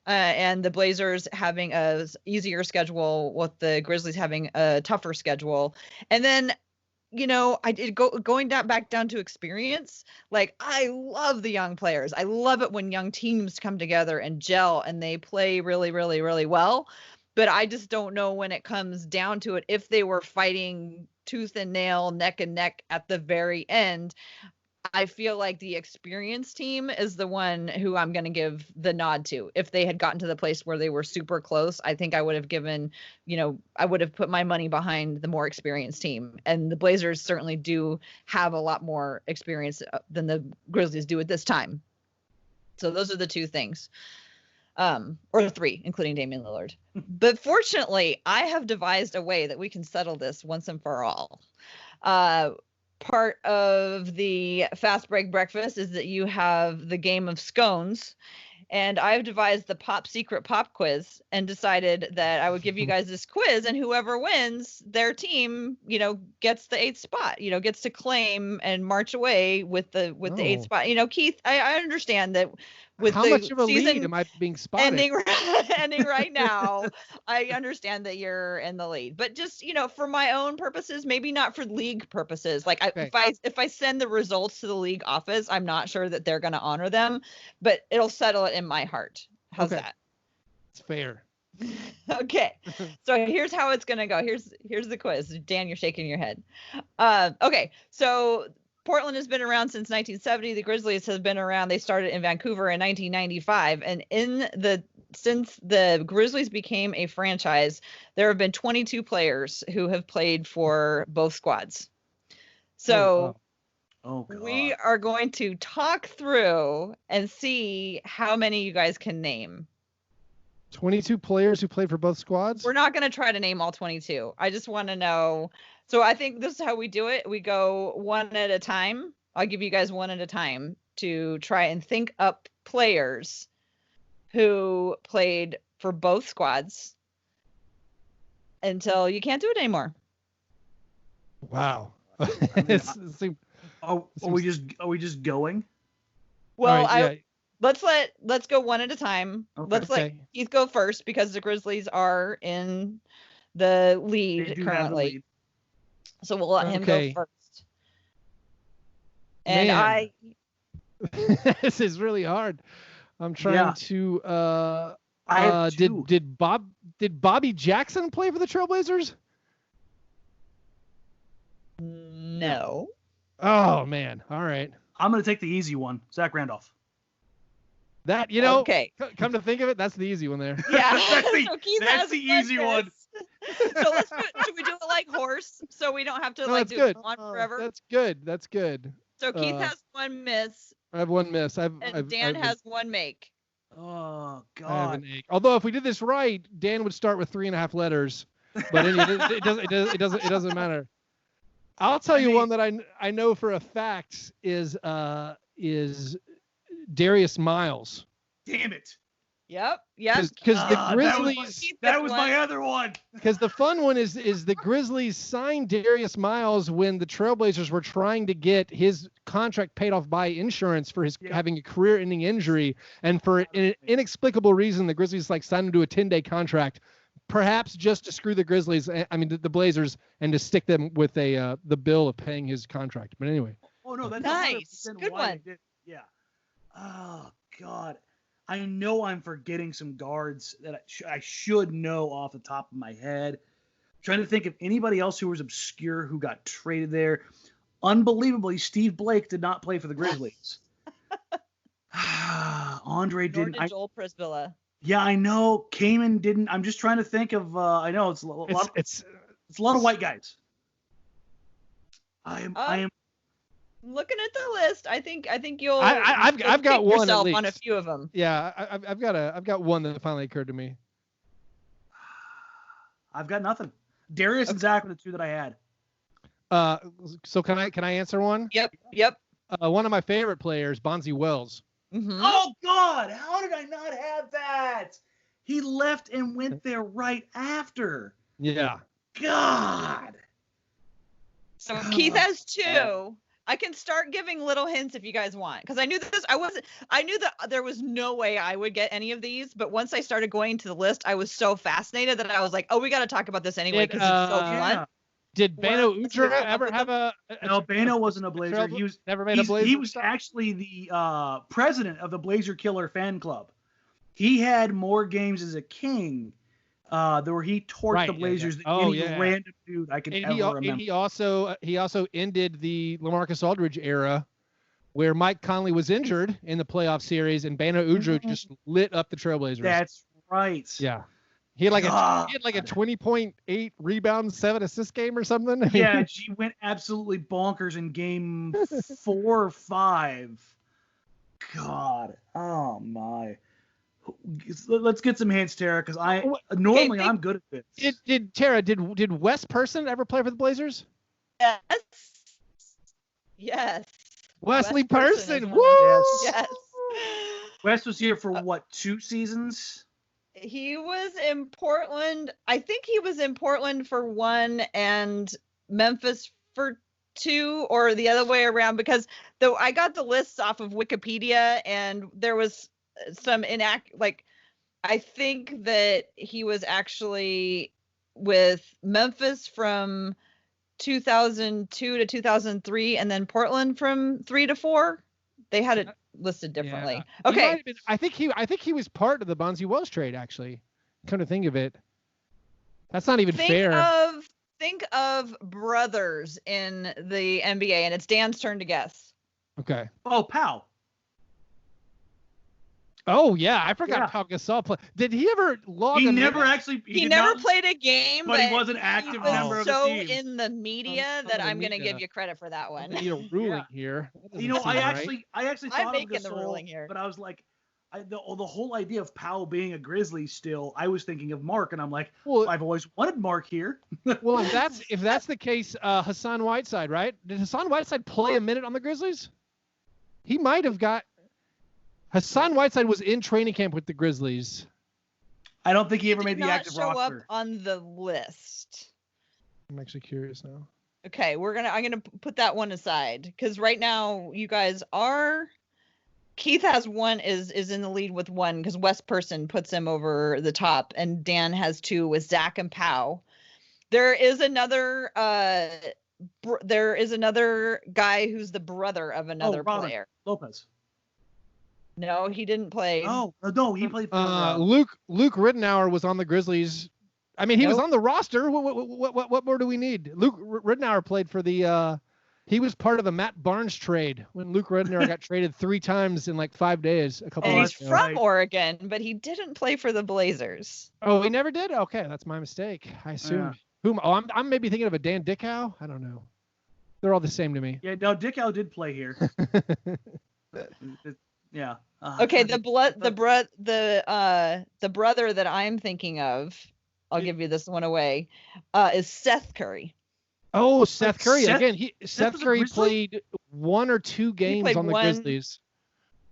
and the Blazers having a easier schedule with the Grizzlies having a tougher schedule. And then, going back down to experience, like I love the young players. I love it when young teams come together and gel and they play really, really, really well. But I just don't know when it comes down to it, if they were fighting tooth and nail, neck and neck at the very end. I feel like the experienced team is the one who I'm going to give the nod to. If they had gotten to the place where they were super close, I think I would have given, I would have put my money behind the more experienced team. And the Blazers certainly do have a lot more experience than the Grizzlies do at this time. So those are the 2 things. Or 3, including Damian Lillard. But fortunately, I have devised a way that we can settle this once and for all. Part of the Fastbreak Breakfast is that you have the game of scones, and I've devised the Pop Secret Pop Quiz and decided that I would give you guys this quiz, and whoever wins, their team, gets the 8th spot, gets to claim and march away with the 8th spot. Keith, I understand that with how the much of a season lead am I being spotted? ending right now, I understand that you're in the lead. But just, for my own purposes, maybe not for league purposes. Like Okay. if I send the results to the league office, I'm not sure that they're going to honor them, but it'll settle it in my heart. How's that? It's fair. Okay. So here's how it's going to go. Here's the quiz. Dan, you're shaking your head. Okay. So Portland has been around since 1970. The Grizzlies have been around. They started in Vancouver in 1995. And since the Grizzlies became a franchise, there have been 22 players who have played for both squads. So we are going to talk through and see how many you guys can name. 22 players who played for both squads? We're not going to try to name all 22. I just want to know. So I think this is how we do it. We go one at a time. I'll give you guys one at a time to try and think up players who played for both squads until you can't do it anymore. Wow. Are we just going? Well, right, let's go one at a time. Okay. Let's let Keith go first because the Grizzlies are in the lead currently. So we'll let him go first. And this is really hard. I'm trying to I have two. did Bobby Jackson play for the Trailblazers? No. Oh man. All right. I'm going to take the easy one. Zach Randolph. That, okay. Come to think of it, that's the easy one there. Yeah. that's the easy one. So should we do it like horse so we don't have to do it on forever? That's good. So Keith has one miss. I have one miss. Dan has one make. Oh God. I have an egg. Although if we did this right, Dan would start with 3.5 letters. But it doesn't matter. I'll tell you one that I know for a fact is Darius Miles. Damn it. Yep. Because the Grizzlies. That was my other one. Because the fun one is the Grizzlies signed Darius Miles when the Trailblazers were trying to get his contract paid off by insurance for his having a career-ending injury, and for an inexplicable reason, the Grizzlies signed him to a 10-day contract, perhaps just to screw the Grizzlies. I mean the Blazers, and to stick them with the bill of paying his contract. But anyway. Oh no, that's nice. Good one. Yeah. Oh God. I know I'm forgetting some guards that I should know off the top of my head. I'm trying to think of anybody else who was obscure who got traded there. Unbelievably, Steve Blake did not play for the Grizzlies. Andre didn't. Nor did Joel Prisbilla. Yeah, I know. Kaman didn't. I'm just trying to think of. I know it's a lot. It's a lot of white guys. I am. Looking at the list, I think you'll. I've got one at least. On a few of them. Yeah, I've got one that finally occurred to me. I've got nothing. Darius and Zach were the two that I had. So can I answer one? Yep. One of my favorite players, Bonzi Wells. Mm-hmm. Oh God, how did I not have that? He left and went there right after. Yeah. God. So Keith has two. I can start giving little hints if you guys want, because I knew that there was no way I would get any of these, but once I started going to the list, I was so fascinated that I was like, oh, we got to talk about this anyway because it's so fun. Did Bano Udrih ever have a? No, Bano wasn't a Blazer. He was never made a Blazer. He was actually the president of the Blazer Killer fan club. He had more games as a King. Where he torched the Blazers than any random dude I could ever remember. And he also ended the LaMarcus Aldridge era, where Mike Conley was injured in the playoff series, and Bano Udrih just lit up the Trailblazers. That's right. Yeah, he had like a 20.8 rebound, 7 assist game or something. Yeah, she went absolutely bonkers in game 4 or 5. God, oh my. Let's get some hints, Tara, because I'm good at this. Did Wes Person ever play for the Blazers? Yes. Wesley Person. Woo! Yes. Wes was here for what, 2 seasons? He was in Portland. I think he was in Portland for 1 and Memphis for 2, or the other way around, because though I got the lists off of Wikipedia, and there was some I think that he was actually with Memphis from 2002 to 2003, and then Portland from 3 to 4. They had it listed differently. Yeah. Okay. I think he was part of the Bonzi Wells trade, actually. Come to think of it. That's not even fair. Think of brothers in the NBA, and it's Dan's turn to guess. Okay. Oh, Powell. Oh yeah, I forgot Pau Gasol played. Did he ever log? He never played a game, but he was an active member of the team. So in the media that I'm going to give you credit for that one. I need a ruling here. I actually thought I'm of making the Gasol, ruling here. but I was like, the whole idea of Powell being a Grizzly still, I was thinking of Mark, and I'm like, well, I've always wanted Mark here. Well, if that's the case, Hassan Whiteside, right? Did Hassan Whiteside play a minute on the Grizzlies? He might have got. Hassan Whiteside was in training camp with the Grizzlies. I don't think he ever made the active roster. Show up on the list. I'm actually curious now. Okay, I'm gonna put that one aside because right now you guys are. Keith has one is in the lead with one because Wes Person puts him over the top, and Dan has 2 with Zach and Pau. There is another guy who's the brother of another player. Lopez. No, he didn't play. Oh, no, he played for Luke Ridenour was on the Grizzlies. I mean, he was on the roster. What more do we need? Luke Ridenour played for the he was part of the Matt Barnes trade when Luke Ridenour got traded 3 times in like 5 days. He's from Oregon, but he didn't play for the Blazers. Oh, he never did? Okay, that's my mistake. I assumed. Yeah. I'm maybe thinking of a Dan Dickau. I don't know. They're all the same to me. Yeah, no, Dickau did play here. Yeah. Okay, the brother that I'm thinking of, I'll give you this one away, is Seth Curry. Oh, Seth Curry again. Seth Curry played 1 or 2 games on the Grizzlies.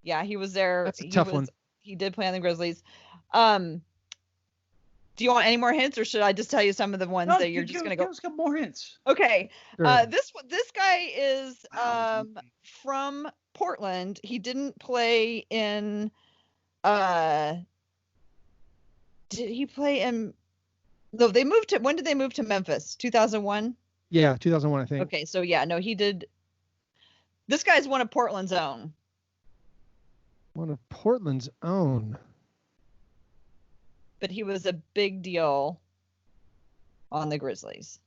Yeah, he was there. That's a tough one. He did play on the Grizzlies. Do you want any more hints, or should I just tell you some of the ones that you're just going to go? Give us a couple more hints. Okay. Sure. This guy is from Portland. He didn't play in. Did he play in? No, they moved to. When did they move to Memphis? 2001. Yeah, 2001, I think. Okay, so yeah, no, he did. This guy's one of Portland's own. One of Portland's own. But he was a big deal on the Grizzlies.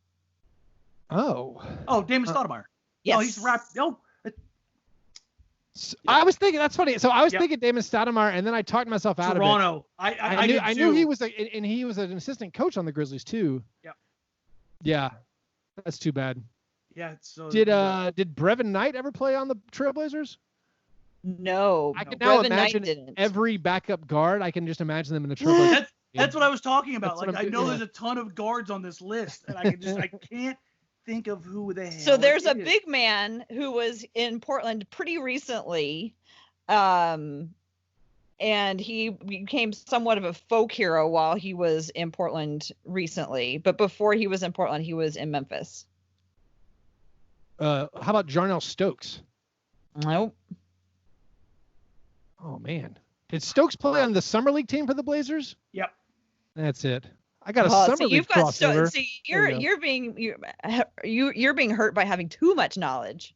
Oh, Damon Stoudemire. Yes. Oh, he's wrapped. No. I was thinking that's funny. So I was thinking Damon Stoudemire, and then I talked myself out of it. Toronto. I knew he was and he was an assistant coach on the Grizzlies too. Yep. Yeah, that's too bad. Yeah. So did Brevin Knight ever play on the Trailblazers? No. I can now imagine every backup guard. I can just imagine them in the Trailblazers. That's what I was talking about. Like I know there's a ton of guards on this list, and I can't think of who they have. So there's a big man who was in Portland pretty recently, and he became somewhat of a folk hero while he was in Portland recently. But before he was in Portland, he was in Memphis. How about Jarnell Stokes? Nope. Oh man, did Stokes play on the summer league team for the Blazers? Yep. That's it. I got a summer league crossover. You're being hurt by having too much knowledge.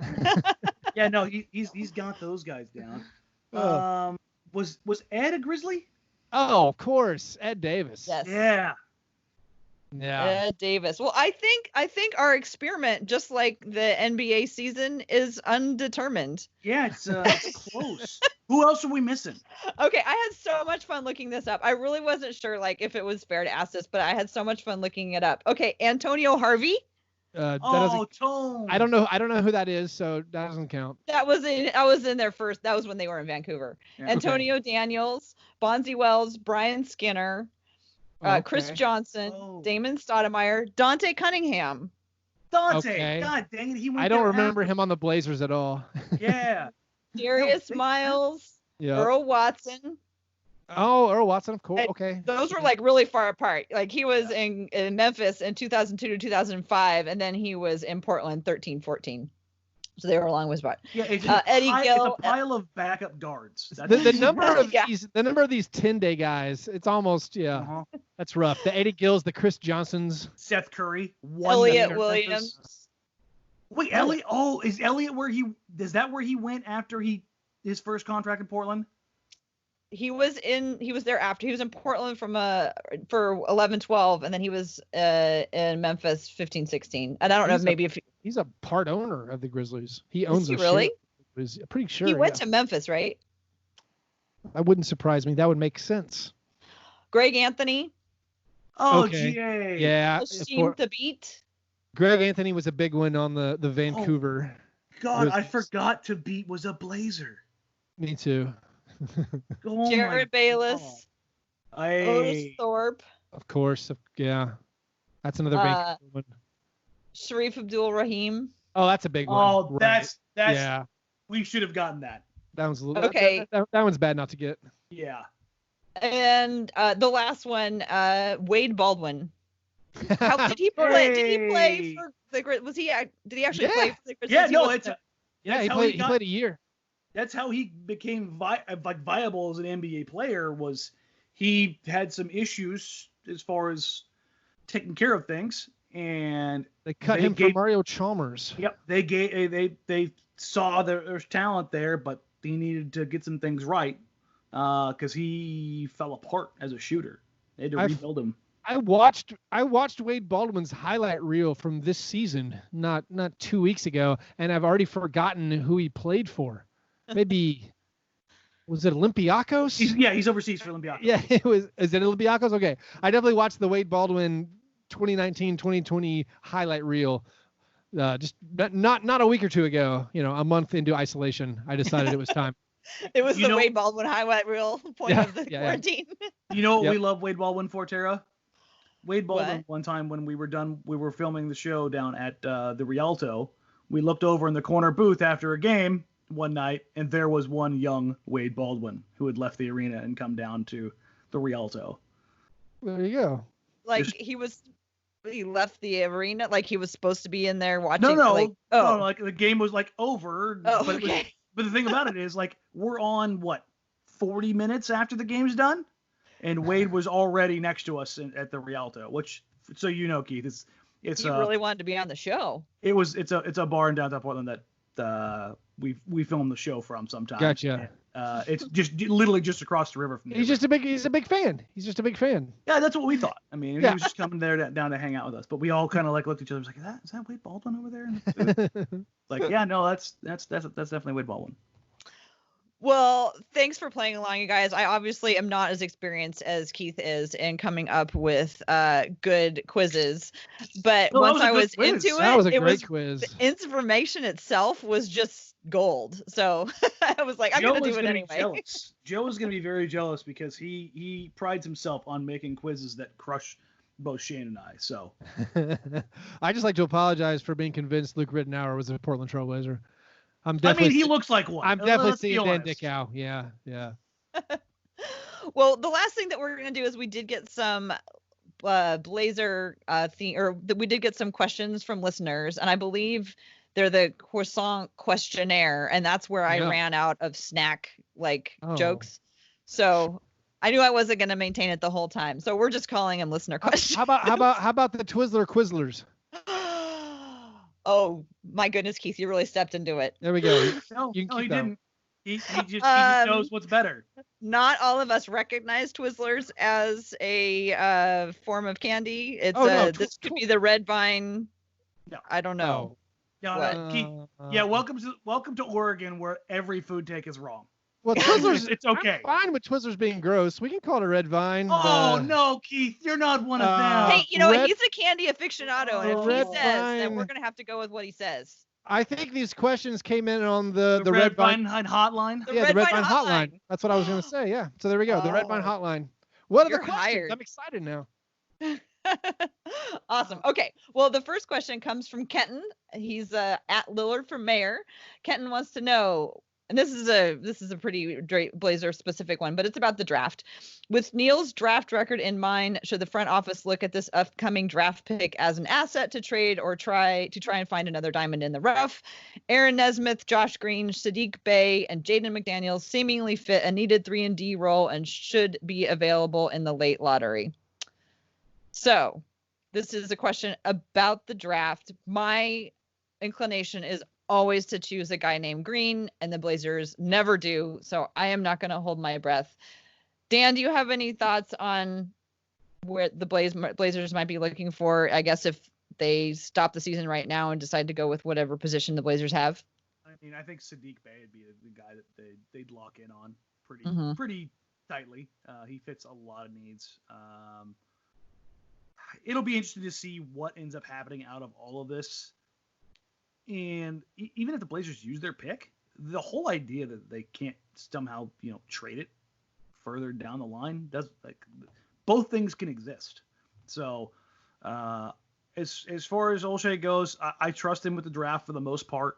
Yeah, no, he's got those guys down. Was Ed a Grizzly? Oh, of course, Ed Davis. Yes. Yeah. Ed Davis. Well, I think our experiment, just like the NBA season, is undetermined. Yeah, it's close. Who else are we missing? Okay, I had so much fun looking this up. I really wasn't sure if it was fair to ask this, but I had so much fun looking it up. Okay, Antonio Harvey. Tone. I don't know who that is, so that doesn't count. I was in their first. That was when they were in Vancouver. Yeah. Antonio Daniels, Bonzi Wells, Brian Skinner, Chris Johnson, Damon Stoudemire, Dante Cunningham. Dante, God dang it, I don't remember him on the Blazers at all. Yeah. Darius Miles, Earl Watson. Oh, Earl Watson, cool. Okay. Those were really far apart. He was in Memphis in 2002 to 2005, and then he was in Portland 13-14. So they were a long ways apart. Yeah, it's Eddie Gill. It's a pile of backup guards. The number of these 10-day guys, it's almost that's rough. The Eddie Gills, the Chris Johnsons, Seth Curry, Elliot Williams. Wait, Elliot. Oh, is Elliot where he went after his first contract in Portland? He was there after. He was in Portland for 11-12, and then he was in Memphis 15-16. And I don't know maybe if he's a part owner of the Grizzlies. He owns a really? I'm pretty sure. He went to Memphis, right? That wouldn't surprise me. That would make sense. Greg Anthony. Oh, okay. GA. Yeah. The beat. Greg Anthony was a big one on the Vancouver. God, I forgot to beat was a Blazer. Me too. Jared Bayless. Otis Thorpe. Of course. Yeah. That's another Vancouver one. Sharif Abdul-Rahim. Oh, that's a big one. Oh, right. that's yeah. We should have gotten that. That one's a little okay. That one's bad not to get. Yeah. And the last one, Wade Baldwin. How did he play? Did he play for the Grizzlies? Did he actually play for the Grizzlies? Yeah, no, he played a year. That's how he became viable as an NBA player. Was he had some issues as far as taking care of things, and they cut him for Mario Chalmers. Yep, they saw there's talent there, but he needed to get some things right because he fell apart as a shooter. They had to rebuild him. I watched Wade Baldwin's highlight reel from this season, not 2 weeks ago, and I've already forgotten who he played for. Maybe was it Olympiacos? He's overseas for Olympiacos. Yeah, it was. Is it Olympiacos? Okay, I definitely watched the Wade Baldwin 2019-2020 highlight reel. Just not a week or two ago. A month into isolation, I decided it was time. It was the Wade Baldwin highlight reel point of the quarantine. You know what we love Wade Baldwin for, Tara? Wade Baldwin, one time when we were filming the show down at the Rialto. We looked over in the corner booth after a game one night, and there was one young Wade Baldwin who had left the arena and come down to the Rialto. There you go. He left the arena like he was supposed to be in there watching. No, like the game was over. Oh, okay. But the thing about it is, we're on 40 minutes after the game's done, and Wade was already next to us at the Rialto. Which, so Keith, it's he really wanted to be on the show. It's a bar in downtown Portland that we filmed the show from sometimes. Gotcha. And, it's just literally just across the river from there. He's a big fan. He's just a big fan. Yeah, that's what we thought. I mean, he was just coming there down to hang out with us. But we all kind of looked at each other, like, is that Wade Baldwin over there? Yeah, no, that's definitely Wade Baldwin. Well, thanks for playing along, you guys. I obviously am not as experienced as Keith is in coming up with good quizzes, but once I was into it, that was a great quiz. The information itself was just gold. So I was like, I'm going to do it anyway. Joe is going to be very jealous because he prides himself on making quizzes that crush both Shane and I. So I just like to apologize for being convinced Luke Rittenauer was a Portland Trailblazer. He looks like one. I'm definitely seeing Dan Dickow. Yeah. Well, the last thing that we're going to do is we did get some Blazer we did get some questions from listeners, and I believe they're the croissant questionnaire, and that's where I ran out of snack jokes. So I knew I wasn't going to maintain it the whole time. So we're just calling them listener questions. How about the Twizzler Quizzlers? Oh my goodness, Keith, you really stepped into it. There we go. No, he didn't. He just knows what's better. Not all of us recognize Twizzlers as a form of candy. It's this could be the red vine. No. I don't know. No, Keith, welcome to Oregon, where every food take is wrong. Well, Twizzlers, it's okay. I'm fine with Twizzlers being gross. We can call it a red vine. Oh, no, Keith, you're not one of them. Hey, he's a candy aficionado, and if he says, then we're going to have to go with what he says. I think these questions came in on the Red Vine hotline. The Red Vine hotline. That's what I was going to say, yeah. So there we go, the Red Vine hotline. What are the questions? Hired. I'm excited now. Awesome. Okay. Well, the first question comes from Kenton. He's at Lillard for mayor. Kenton wants to know, and this is a pretty Blazer specific one, but it's about the draft. With Neil's draft record in mind, should the front office look at this upcoming draft pick as an asset to trade or try and find another diamond in the rough? Aaron Nesmith, Josh Green, Sadiq Bey, and Jaden McDaniels seemingly fit a needed 3-and-D role and should be available in the late lottery. So this is a question about the draft. My inclination is always to choose a guy named Green, and the Blazers never do. So I am not going to hold my breath. Dan, do you have any thoughts on where the Blazers might be looking for, I guess, if they stop the season right now and decide to go with whatever position the Blazers have? I mean, I think Sadiq Bey would be the guy that they'd lock in on pretty tightly. He fits a lot of needs. It'll be interesting to see what ends up happening out of all of this. And even if the Blazers use their pick, the whole idea that they can't somehow, trade it further down the line does, like, both things can exist. So as far as Olshey goes, I trust him with the draft for the most part.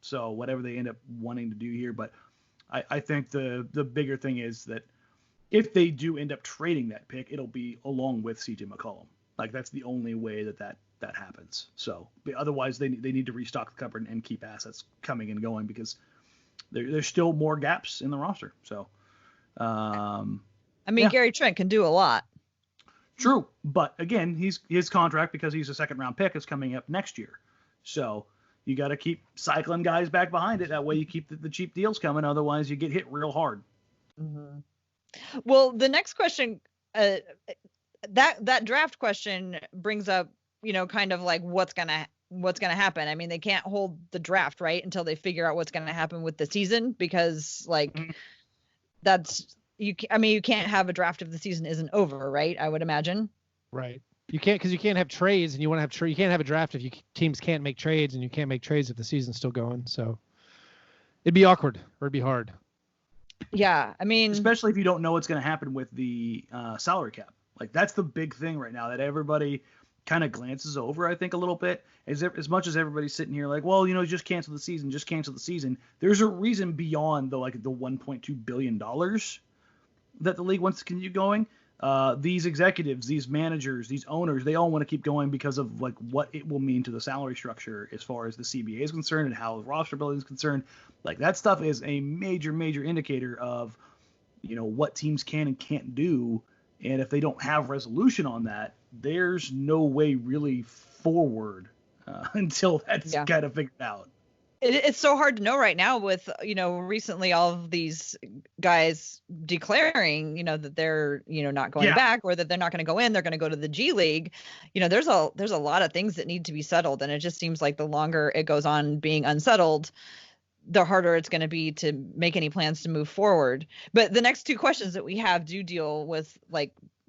So whatever they end up wanting to do here, but I think the bigger thing is that if they do end up trading that pick, it'll be along with CJ McCollum. Like, that's the only way that happens. So otherwise they need to restock the cupboard and keep assets coming and going because there's still more gaps in the roster. So, Gary Trent can do a lot. True. But again, his contract, because he's a second round pick, is coming up next year. So you got to keep cycling guys back behind it. That way you keep the cheap deals coming. Otherwise you get hit real hard. Mm-hmm. Well, the next question, that draft question brings up, kind of like what's gonna happen. I mean, they can't hold the draft, right, until they figure out what's gonna happen with the season, because you can't have a draft if the season isn't over, right? I would imagine. Right. You can't, because you can't have trades, and you want to have you can't have a draft if teams can't make trades, and you can't make trades if the season's still going. So it'd be awkward, or it'd be hard. Yeah, I mean, especially if you don't know what's going to happen with the salary cap. Like, that's the big thing right now that everybody kind of glances over, I think, a little bit. As much as everybody's sitting here like, well, just cancel the season. There's a reason beyond the $1.2 billion that the league wants to continue going. These executives, these managers, these owners, they all want to keep going because of what it will mean to the salary structure as far as the CBA is concerned and how the roster building is concerned. Like, that stuff is a major, major indicator of, what teams can and can't do. And if they don't have resolution on that, there's no way really forward until that's kind of figured out. It's so hard to know right now with, recently all of these guys declaring, that they're, not going back, or that they're not going to go in, they're going to go to the G League. There's a lot of things that need to be settled. And it just seems like the longer it goes on being unsettled, the harder it's going to be to make any plans to move forward. But the next two questions that we have do deal with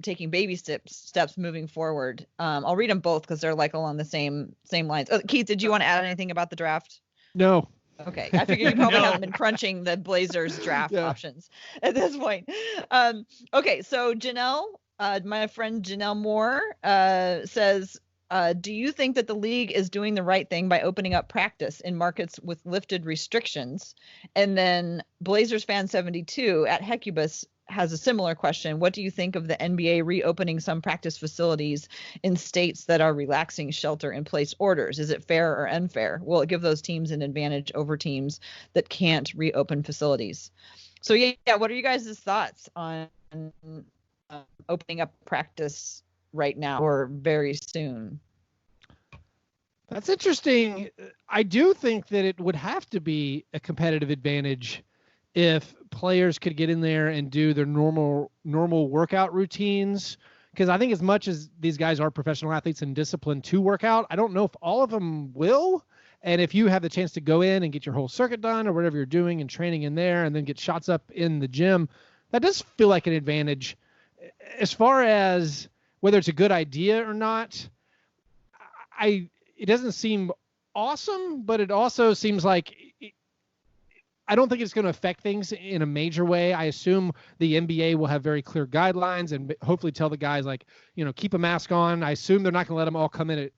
taking baby steps moving forward. I'll read them both because they're along the same lines. Keith, did you want to add anything about the draft? No. Okay. I figured you probably haven't been crunching the Blazers draft options at this point. Okay. So Janelle, my friend Janelle Moore, says, do you think that the league is doing the right thing by opening up practice in markets with lifted restrictions? And then Blazers fan 72 at Hecubus has a similar question. What do you think of the NBA reopening some practice facilities in states that are relaxing shelter-in-place orders? Is it fair or unfair? Will it give those teams an advantage over teams that can't reopen facilities? So what are you guys' thoughts on opening up practice right now or very soon? That's interesting. I do think that it would have to be a competitive advantage if players could get in there and do their normal workout routines. Because I think as much as these guys are professional athletes and disciplined to work out, I don't know if all of them will. And if you have the chance to go in and get your whole circuit done or whatever you're doing and training in there and then get shots up in the gym, that does feel like an advantage. As far as whether it's a good idea or not, it doesn't seem awesome, but it also seems like I don't think it's going to affect things in a major way. I assume the NBA will have very clear guidelines and hopefully tell the guys keep a mask on. I assume they're not going to let them all come in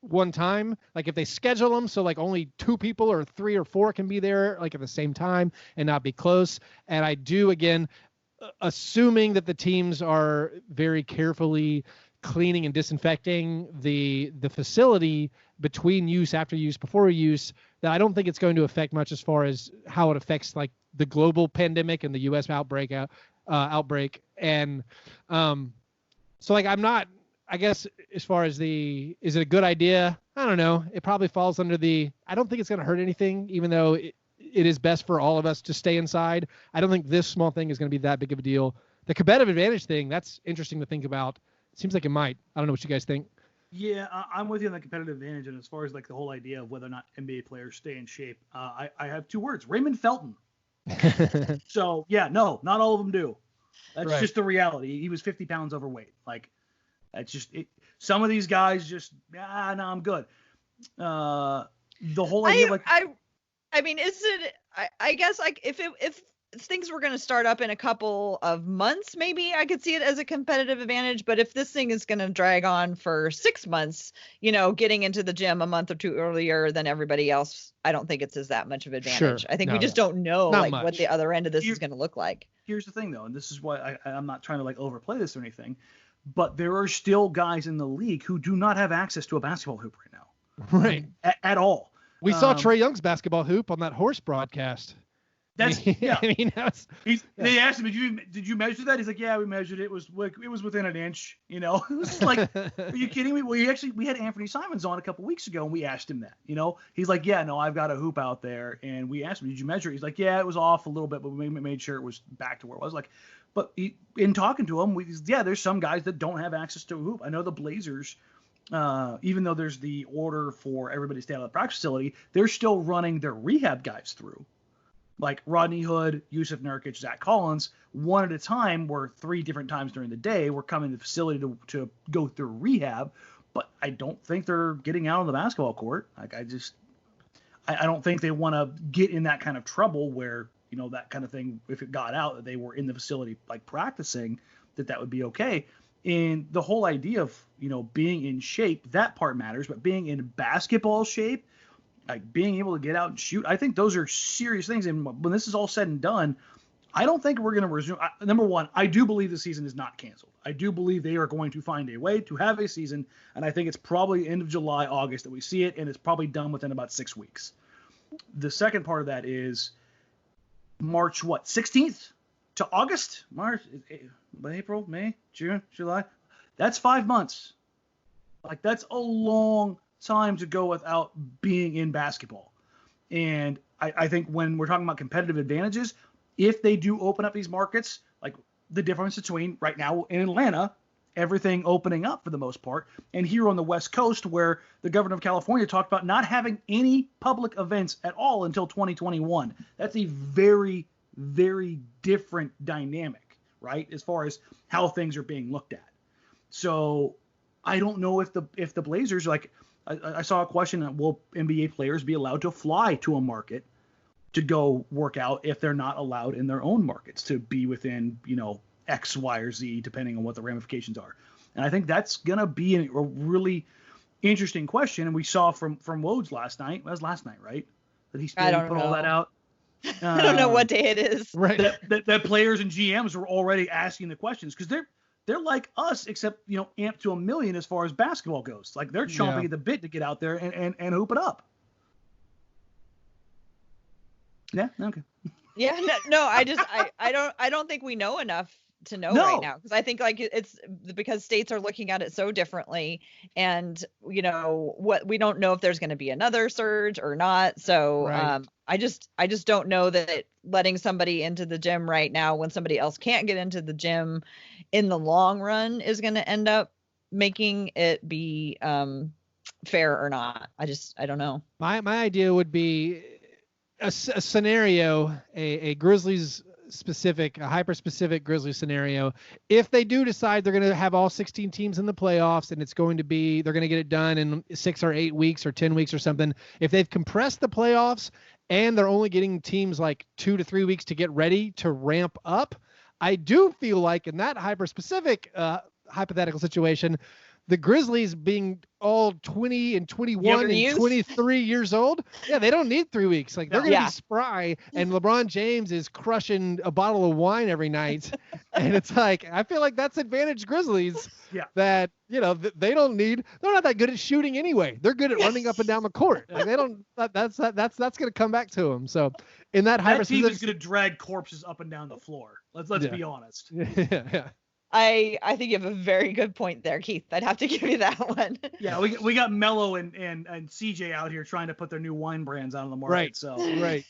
one time, like if they schedule them so like only 2 people or 3 or 4 can be there like at the same time and not be close. And I do, again, assuming that the teams are very carefully cleaning and disinfecting the facility between use, after use, before use, that I don't think it's going to affect much as far as how it affects like the global pandemic and the U.S. outbreak. And so like I'm not, I guess, as far as is it a good idea? I don't know. It probably falls under I don't think it's going to hurt anything, even though it is best for all of us to stay inside. I don't think this small thing is going to be that big of a deal. The competitive advantage thing, that's interesting to think about. It seems like it might. I don't know what you guys think. Yeah, I'm with you on the competitive advantage. And as far as like the whole idea of whether or not NBA players stay in shape, I have 2 words: Raymond Felton. So yeah, no, not all of them do. That's just the reality. He was 50 pounds overweight. Like, that's just it. Some of these guys just, no, I'm good. The whole idea, I mean, is it? I guess like if things were going to start up in a couple of months, maybe I could see it as a competitive advantage. But if this thing is going to drag on for 6 months, getting into the gym a month or 2 earlier than everybody else, I don't think it's as that much of an advantage. Sure. I think we just don't know much. What the other end of this is going to look like. Here's the thing, though, and this is why I'm not trying to like overplay this or anything, but there are still guys in the league who do not have access to a basketball hoop right now. Right. At all. We saw Trae Young's basketball hoop on that horse broadcast. That's yeah. I mean, they asked him, did you measure that? He's like, yeah, we measured it. It was within an inch. It was like, are you kidding me? Well, we had Anthony Simons on a couple weeks ago, and we asked him that. He's like, yeah, no, I've got a hoop out there, and we asked him, did you measure it? He's like, yeah, it was off a little bit, but we made sure it was back to where it was. Like, but in talking to him, there's some guys that don't have access to a hoop. I know the Blazers. Even though there's the order for everybody to stay out of the practice facility, they're still running their rehab guys through. Like Rodney Hood, Jusuf Nurkic, Zach Collins, one at a time, or 3 different times during the day, were coming to the facility to go through rehab. But I don't think they're getting out on the basketball court. Like I don't think they want to get in that kind of trouble where, that kind of thing, if it got out that they were in the facility like practicing, that would be okay. And the whole idea of, being in shape, that part matters, but being in basketball shape, like being able to get out and shoot, I think those are serious things. And when this is all said and done, I don't think we're going to resume. Number one, I do believe the season is not canceled. I do believe they are going to find a way to have a season. And I think it's probably end of July, August that we see it. And it's probably done within about 6 weeks. The second part of that is March, 16th to August, March, April, May, June, July. That's 5 months. Like, that's a long time to go without being in basketball. And I think when we're talking about competitive advantages, if they do open up these markets, like the difference between right now in Atlanta, everything opening up for the most part, and here on the West Coast where the governor of California talked about not having any public events at all until 2021. That's a very, very different dynamic, right, as far as how things are being looked at. So I don't know if the Blazers, like, I saw a question, will NBA players be allowed to fly to a market to go work out if they're not allowed in their own markets to be within, X, Y, or Z, depending on what the ramifications are. And I think that's going to be a really interesting question. And we saw from Woj last night. That was last night, right? That he put all that out. I don't know what day it is. Right. That players and GMs were already asking the questions because they're like us, except, amped to a million as far as basketball goes. Like, they're chomping at the bit to get out there and hoop it up. Yeah. Okay. Yeah. No. I don't think we know enough to know right now, because I think like it's because states are looking at it so differently, and what we don't know if there's going to be another surge or not. So right. I just don't know that letting somebody into the gym right now when somebody else can't get into the gym in the long run is going to end up making it be fair or not. I don't know. My idea would be a scenario, a Grizzlies specific, a hyper specific Grizzlies scenario. If they do decide they're going to have all 16 teams in the playoffs and it's going to be, they're going to get it done in 6 or 8 weeks or 10 weeks or something. If they've compressed the playoffs and they're only getting teams like 2 to 3 weeks to get ready to ramp up, I do feel like in that hyper specific hypothetical situation, the Grizzlies being all 20 and 21 and 23 years old, they don't need 3 weeks. Like they're going to be spry, and LeBron James is crushing a bottle of wine every night. And it's like, I feel like that's advantage Grizzlies that, they're not that good at shooting anyway. They're good at running up and down the court. Like they don't, that's going to come back to them. So in that team is going to drag corpses up and down the floor. Let's be honest. Yeah. I think you have a very good point there, Keith. I'd have to give you that one. Yeah, we got Melo and CJ out here trying to put their new wine brands out on the market. Right. So right.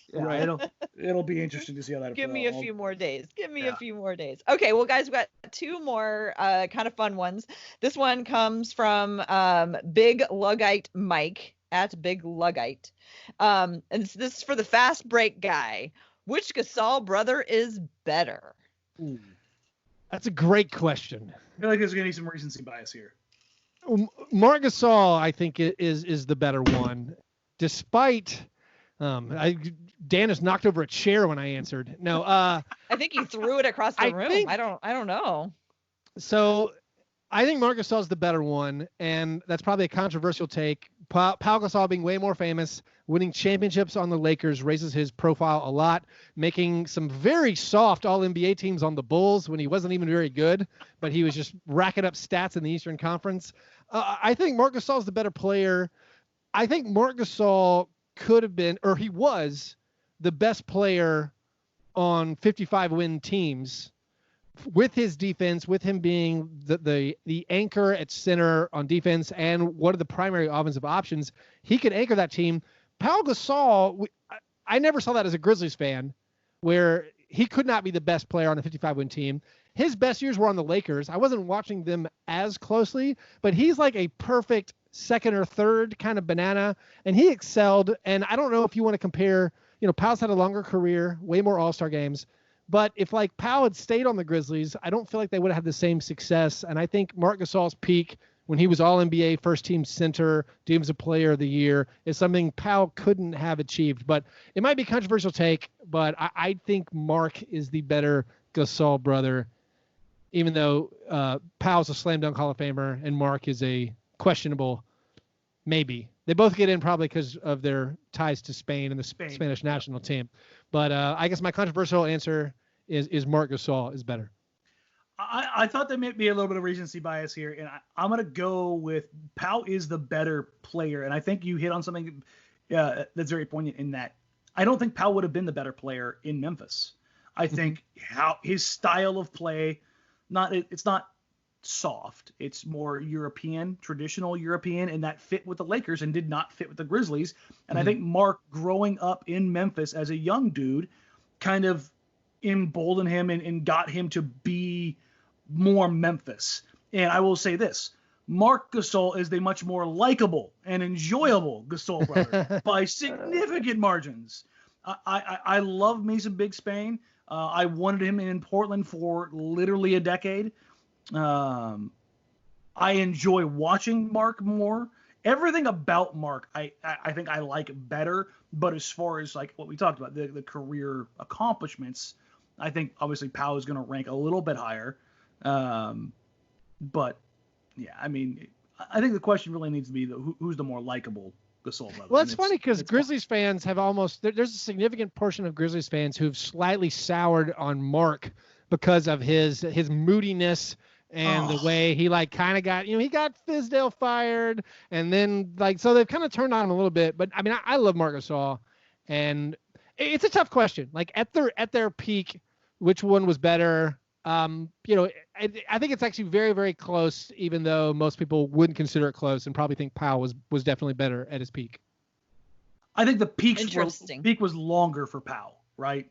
It'll be interesting to see how that. Give me a few more days. A few more days. Okay, well, guys, we got two more kind of fun ones. This one comes from Big Luggite Mike at Big Luggite, and this is for the fast break guy. Which Gasol brother is better? Ooh. That's a great question. I feel like there's going to be some recency bias here. Marc Gasol, I think, is the better one, despite Dan has knocked over a chair when I answered. No, I think he threw it across the room. I don't know. So I think Marc Gasol is the better one, and that's probably a controversial take. Pau Gasol being way more famous, winning championships on the Lakers raises his profile a lot, making some very soft All-NBA teams on the Bulls when he wasn't even very good, but he was just racking up stats in the Eastern Conference. I think Marc Gasol is the better player. I think Marc Gasol could have been, or he was, the best player on 55-win teams with his defense, with him being the anchor at center on defense and one of the primary offensive options. He could anchor that team. Pau Gasol, I never saw that as a Grizzlies fan, where he could not be the best player on a 55-win team. His best years were on the Lakers. I wasn't watching them as closely, but he's like a perfect second or third kind of banana, and he excelled. And I don't know if you want to compare, Pau's had a longer career, way more All-Star games. But if like Pau had stayed on the Grizzlies, I don't feel like they would have had the same success. And I think Marc Gasol's peak when he was All-NBA first team center, Defensive Player of the Year, is something Pau couldn't have achieved. But it might be a controversial take, but I think Marc is the better Gasol brother, even though Pau's a slam dunk Hall of Famer and Marc is a questionable maybe. They both get in probably because of their ties to Spain and the Spanish national team. But I guess my controversial answer is Marc Gasol is better. I thought there might be a little bit of recency bias here, and I'm going to go with Pau is the better player. And I think you hit on something that's very poignant in that I don't think Pau would have been the better player in Memphis. I think how his style of play, it's not soft. It's more European, traditional European, and that fit with the Lakers and did not fit with the Grizzlies. And I think Marc growing up in Memphis as a young dude kind of emboldened him and got him to be more Memphis. And I will say this, Marc Gasol is the much more likable and enjoyable Gasol brother by significant margins. I love me some Big Spain. I wanted him in Portland for literally a decade. I enjoy watching Marc more. Everything about Marc, I think I like better. But as far as like what we talked about, the career accomplishments, I think obviously Pau is going to rank a little bit higher. But yeah, I mean, I think the question really needs to be who's the more likable Gasol brother. Well, it's funny because Grizzlies fans have there's a significant portion of Grizzlies fans who've slightly soured on Marc because of his moodiness and the way he like kind of got, he got Fizdale fired and then so they've kind of turned on him a little bit. But I mean, I love Marc Gasol, and it's a tough question. Like at their peak, which one was better? I think it's actually very, very close, even though most people wouldn't consider it close and probably think Pau was definitely better at his peak. I think the peak was longer for Pau, right?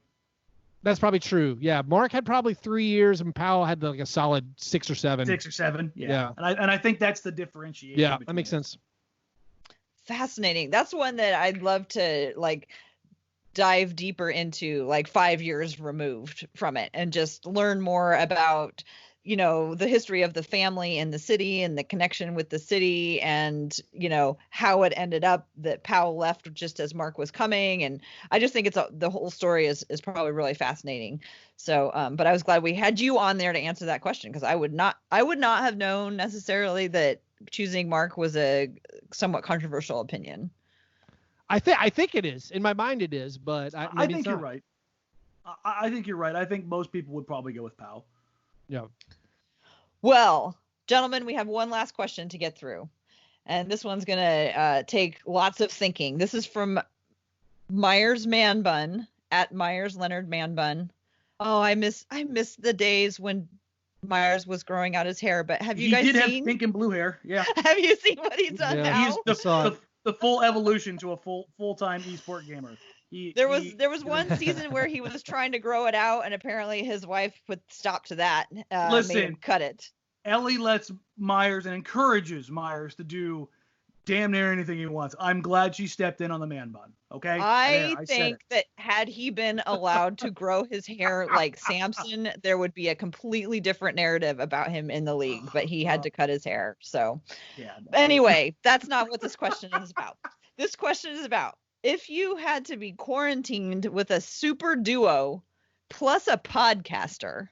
That's probably true. Yeah, Marc had probably 3 years, and Pau had like a solid 6 or 7. 6 or 7. Yeah. And I think that's the differentiation. Yeah, that makes sense. Fascinating. That's one that I'd love to dive deeper into 5 years removed from it and just learn more about the history of the family and the city and the connection with the city and how it ended up that Pau left just as Marc was coming. And I just think the whole story is probably really fascinating. So but I was glad we had you on there to answer that question, because I would not have known necessarily that choosing Mark was a somewhat controversial opinion. I think it is. In my mind, it is, but I think you're right. I think you're right. I think most people would probably go with Powell. Yeah. Well, gentlemen, we have one last question to get through. And this one's going to take lots of thinking. This is from Myers Man Bun, at Myers Leonard Man Bun. Oh, I miss the days when Myers was growing out his hair. But have you guys seen? He did have pink and blue hair. Yeah. Have you seen what he's done now? He's the full evolution to a full-time esport gamer. There was one season where he was trying to grow it out, and apparently his wife put stop to that. Made him cut it. Ellie lets Myers and encourages Myers to do damn near anything he wants. I'm glad she stepped in on the man bun. Okay. I think that had he been allowed to grow his hair like Samson, there would be a completely different narrative about him in the league. But he had to cut his hair. So anyway, that's not what this question is about. This question is about, if you had to be quarantined with a super duo plus a podcaster,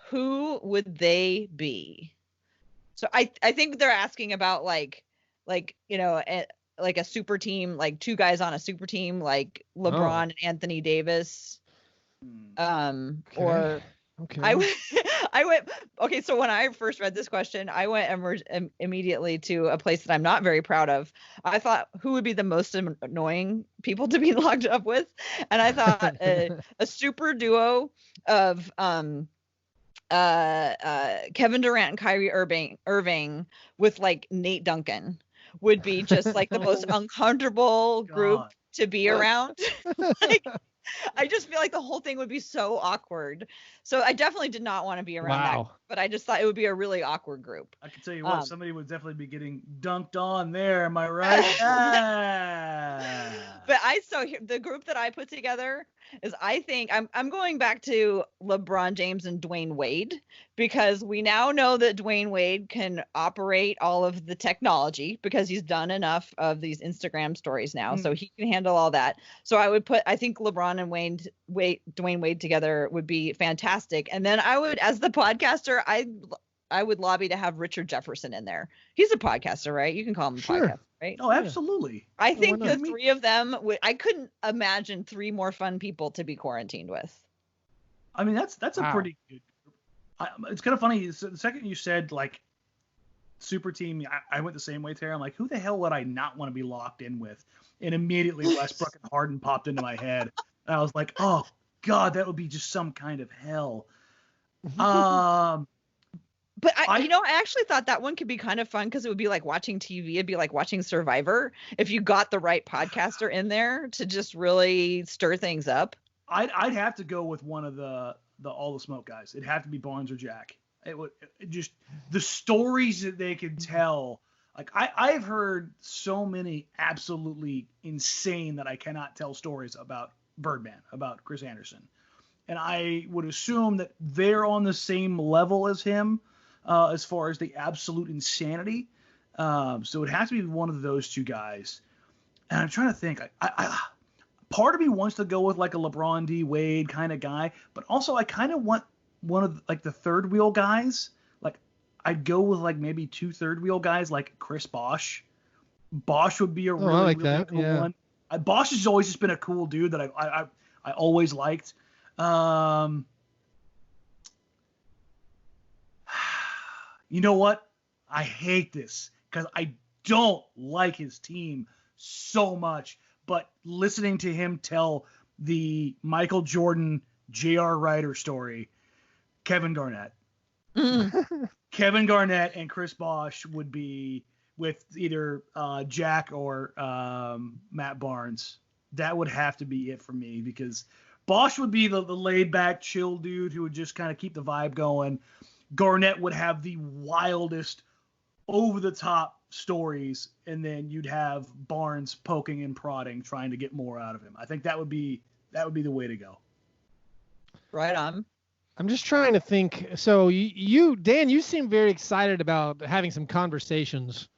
who would they be? So I think they're asking about like you know, like a super team, like two guys on a super team, like LeBron and Anthony Davis. Or I went. Okay, so when I first read this question, I went immediately to a place that I'm not very proud of. I thought, who would be the most annoying people to be locked up with, and I thought a super duo of Kevin Durant and Kyrie Irving with like Nate Duncan would be just like the most uncomfortable group to be around. Like, I just feel like the whole thing would be so awkward. So I definitely did not want to be around that, but I just thought it would be a really awkward group. I can tell you what, somebody would definitely be getting dunked on there. Am I right? But the group that I put together is, I think I'm going back to LeBron James and Dwayne Wade, because we now know that Dwayne Wade can operate all of the technology because he's done enough of these Instagram stories now. So he can handle all that. So I think LeBron and Dwayne Wade together would be fantastic. And then I would, as the podcaster, I would lobby to have Richard Jefferson in there. He's a podcaster, right? You can call him a podcaster, right? Oh, absolutely. I think the three of them I couldn't imagine three more fun people to be quarantined with. I mean, that's a pretty good group. It's kind of funny. So the second you said like super team, I went the same way, Tara. I'm like, who the hell would I not want to be locked in with? And immediately Westbrook and Harden popped into my head. And I was like, oh God, that would be just some kind of hell. But I actually thought that one could be kind of fun, because it would be like watching TV. It'd be like watching Survivor if you got the right podcaster in there to just really stir things up. I'd have to go with one of the All the Smoke guys. It'd have to be Barnes or Jack. It would just the stories that they could tell. Like I've heard so many absolutely insane that I cannot tell stories about Birdman, about Chris Anderson. And I would assume that they're on the same level as him as far as the absolute insanity. So it would have to be one of those two guys. And I'm trying to think. I part of me wants to go with like a LeBron D. Wade kind of guy, but also I kind of want one of like the third wheel guys. Like I'd go with like maybe two third wheel guys like Chris Bosh. Bosh would be a really cool one. Bosh has always just been a cool dude that I always liked. You know what? I hate this because I don't like his team so much, but listening to him tell the Michael Jordan J.R. Ryder story, Kevin Garnett. Kevin Garnett and Chris Bosh would be with either Jack or Matt Barnes. That would have to be it for me, because Bosh would be the laid-back, chill dude who would just kind of keep the vibe going. Garnett would have the wildest, over-the-top stories, and then you'd have Barnes poking and prodding, trying to get more out of him. I think that would be the way to go. Right on. I'm just trying to think. So you Dan, you seem very excited about having some conversations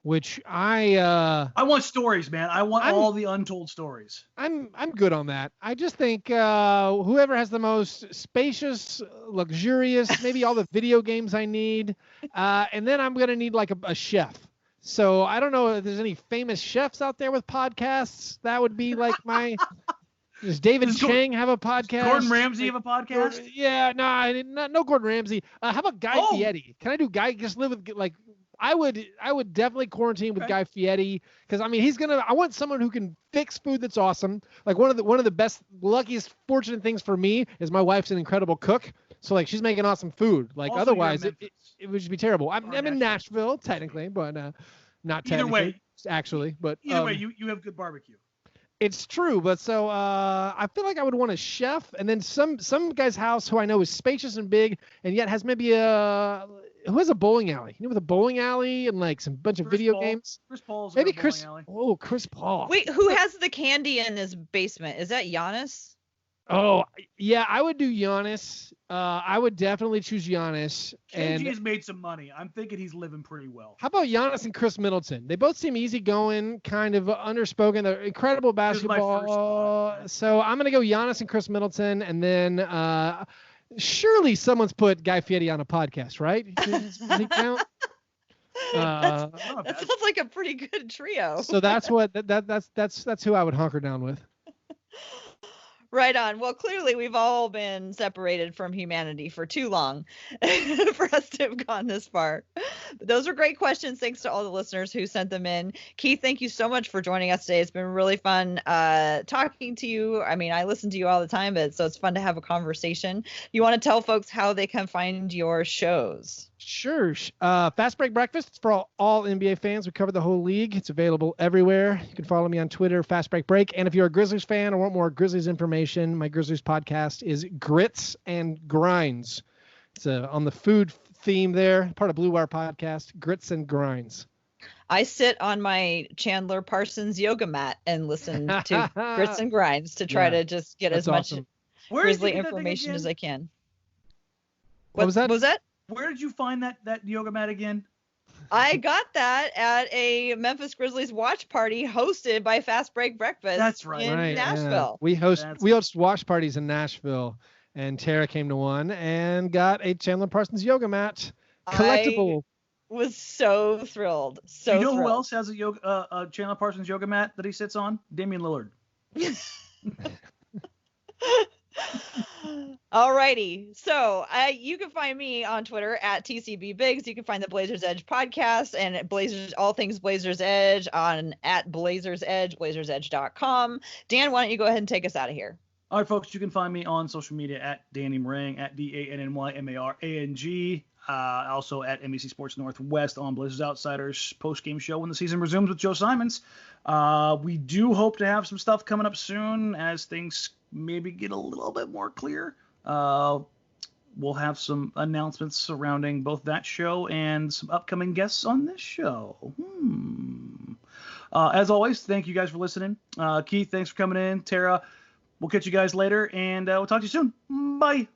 which I want stories, man. I want all the untold stories. I'm good on that. I just think whoever has the most spacious, luxurious, maybe all the video games I need, and then I'm gonna need like a chef. So I don't know if there's any famous chefs out there with podcasts. That would be like my. Does David Chang have a podcast? Gordon Ramsay have a podcast? Yeah, no Gordon Ramsay. How about Guy Fieri? Can I do Guy? Just live with like. I would definitely quarantine with Guy Fieri because I mean I want someone who can fix food that's awesome. Like one of the best, luckiest, fortunate things for me is my wife's an incredible cook. So like she's making awesome food. Like also, otherwise it would just be terrible. I'm in Nashville technically, but not technically. Either way, actually, but either way, you have good barbecue. It's true, but so I feel like I would want a chef, and then some guy's house who I know is spacious and big, and yet has maybe who has a bowling alley? With a bowling alley and like some bunch of video games. Chris Paul's maybe Chris. Bowling alley. Oh, Chris Paul. Wait, who has the candy in his basement? Is that Giannis? Oh yeah, I would do Giannis. I would definitely choose Giannis. KG has made some money. I'm thinking he's living pretty well. How about Giannis and Chris Middleton? They both seem easygoing, kind of underspoken. They're incredible basketball. So I'm gonna go Giannis and Chris Middleton, and then surely someone's put Guy Fieri on a podcast, right? Does he count? That sounds like a pretty good trio. So that's who I would hunker down with. Right on. Well, clearly we've all been separated from humanity for too long for us to have gone this far. But those are great questions. Thanks to all the listeners who sent them in. Keith, thank you so much for joining us today. It's been really fun talking to you. I mean, I listen to you all the time, so it's fun to have a conversation. You want to tell folks how they can find your shows? Sure. Fastbreak Breakfast. It's for all NBA fans. We cover the whole league. It's available everywhere. You can follow me on Twitter, Fastbreak Break. And if you're a Grizzlies fan or want more Grizzlies information, my Grizzlies podcast is Grits and Grinds. It's on the food theme there, part of Blue Wire podcast, Grits and Grinds. I sit on my Chandler Parsons yoga mat and listen to Grits and Grinds to try to just get as much Grizzly information as I can. What was that? Where did you find that yoga mat again? I got that at a Memphis Grizzlies watch party hosted by Fastbreak Breakfast. That's right. In Nashville. Yeah. We host watch parties in Nashville, and Tara came to one and got a Chandler Parsons yoga mat collectible. I was so thrilled. Who else has a Chandler Parsons yoga mat that he sits on? Damian Lillard. Alrighty, so you can find me on Twitter at TCBBiggs. You can find the Blazers Edge podcast and all things Blazers Edge at Blazers Edge, blazersedge.com. Dan, why don't you go ahead and take us out of here? All right, folks, you can find me on social media at Danny Marang, at DANNYMARANG. Also at NBC Sports Northwest on Blazers Outsiders post-game show when the season resumes with Joe Simons. We do hope to have some stuff coming up soon as things maybe get a little bit more clear. We'll have some announcements surrounding both that show and some upcoming guests on this show. As always, thank you guys for listening. Keith, thanks for coming in. Tara, we'll catch you guys later, and we'll talk to you soon. Bye.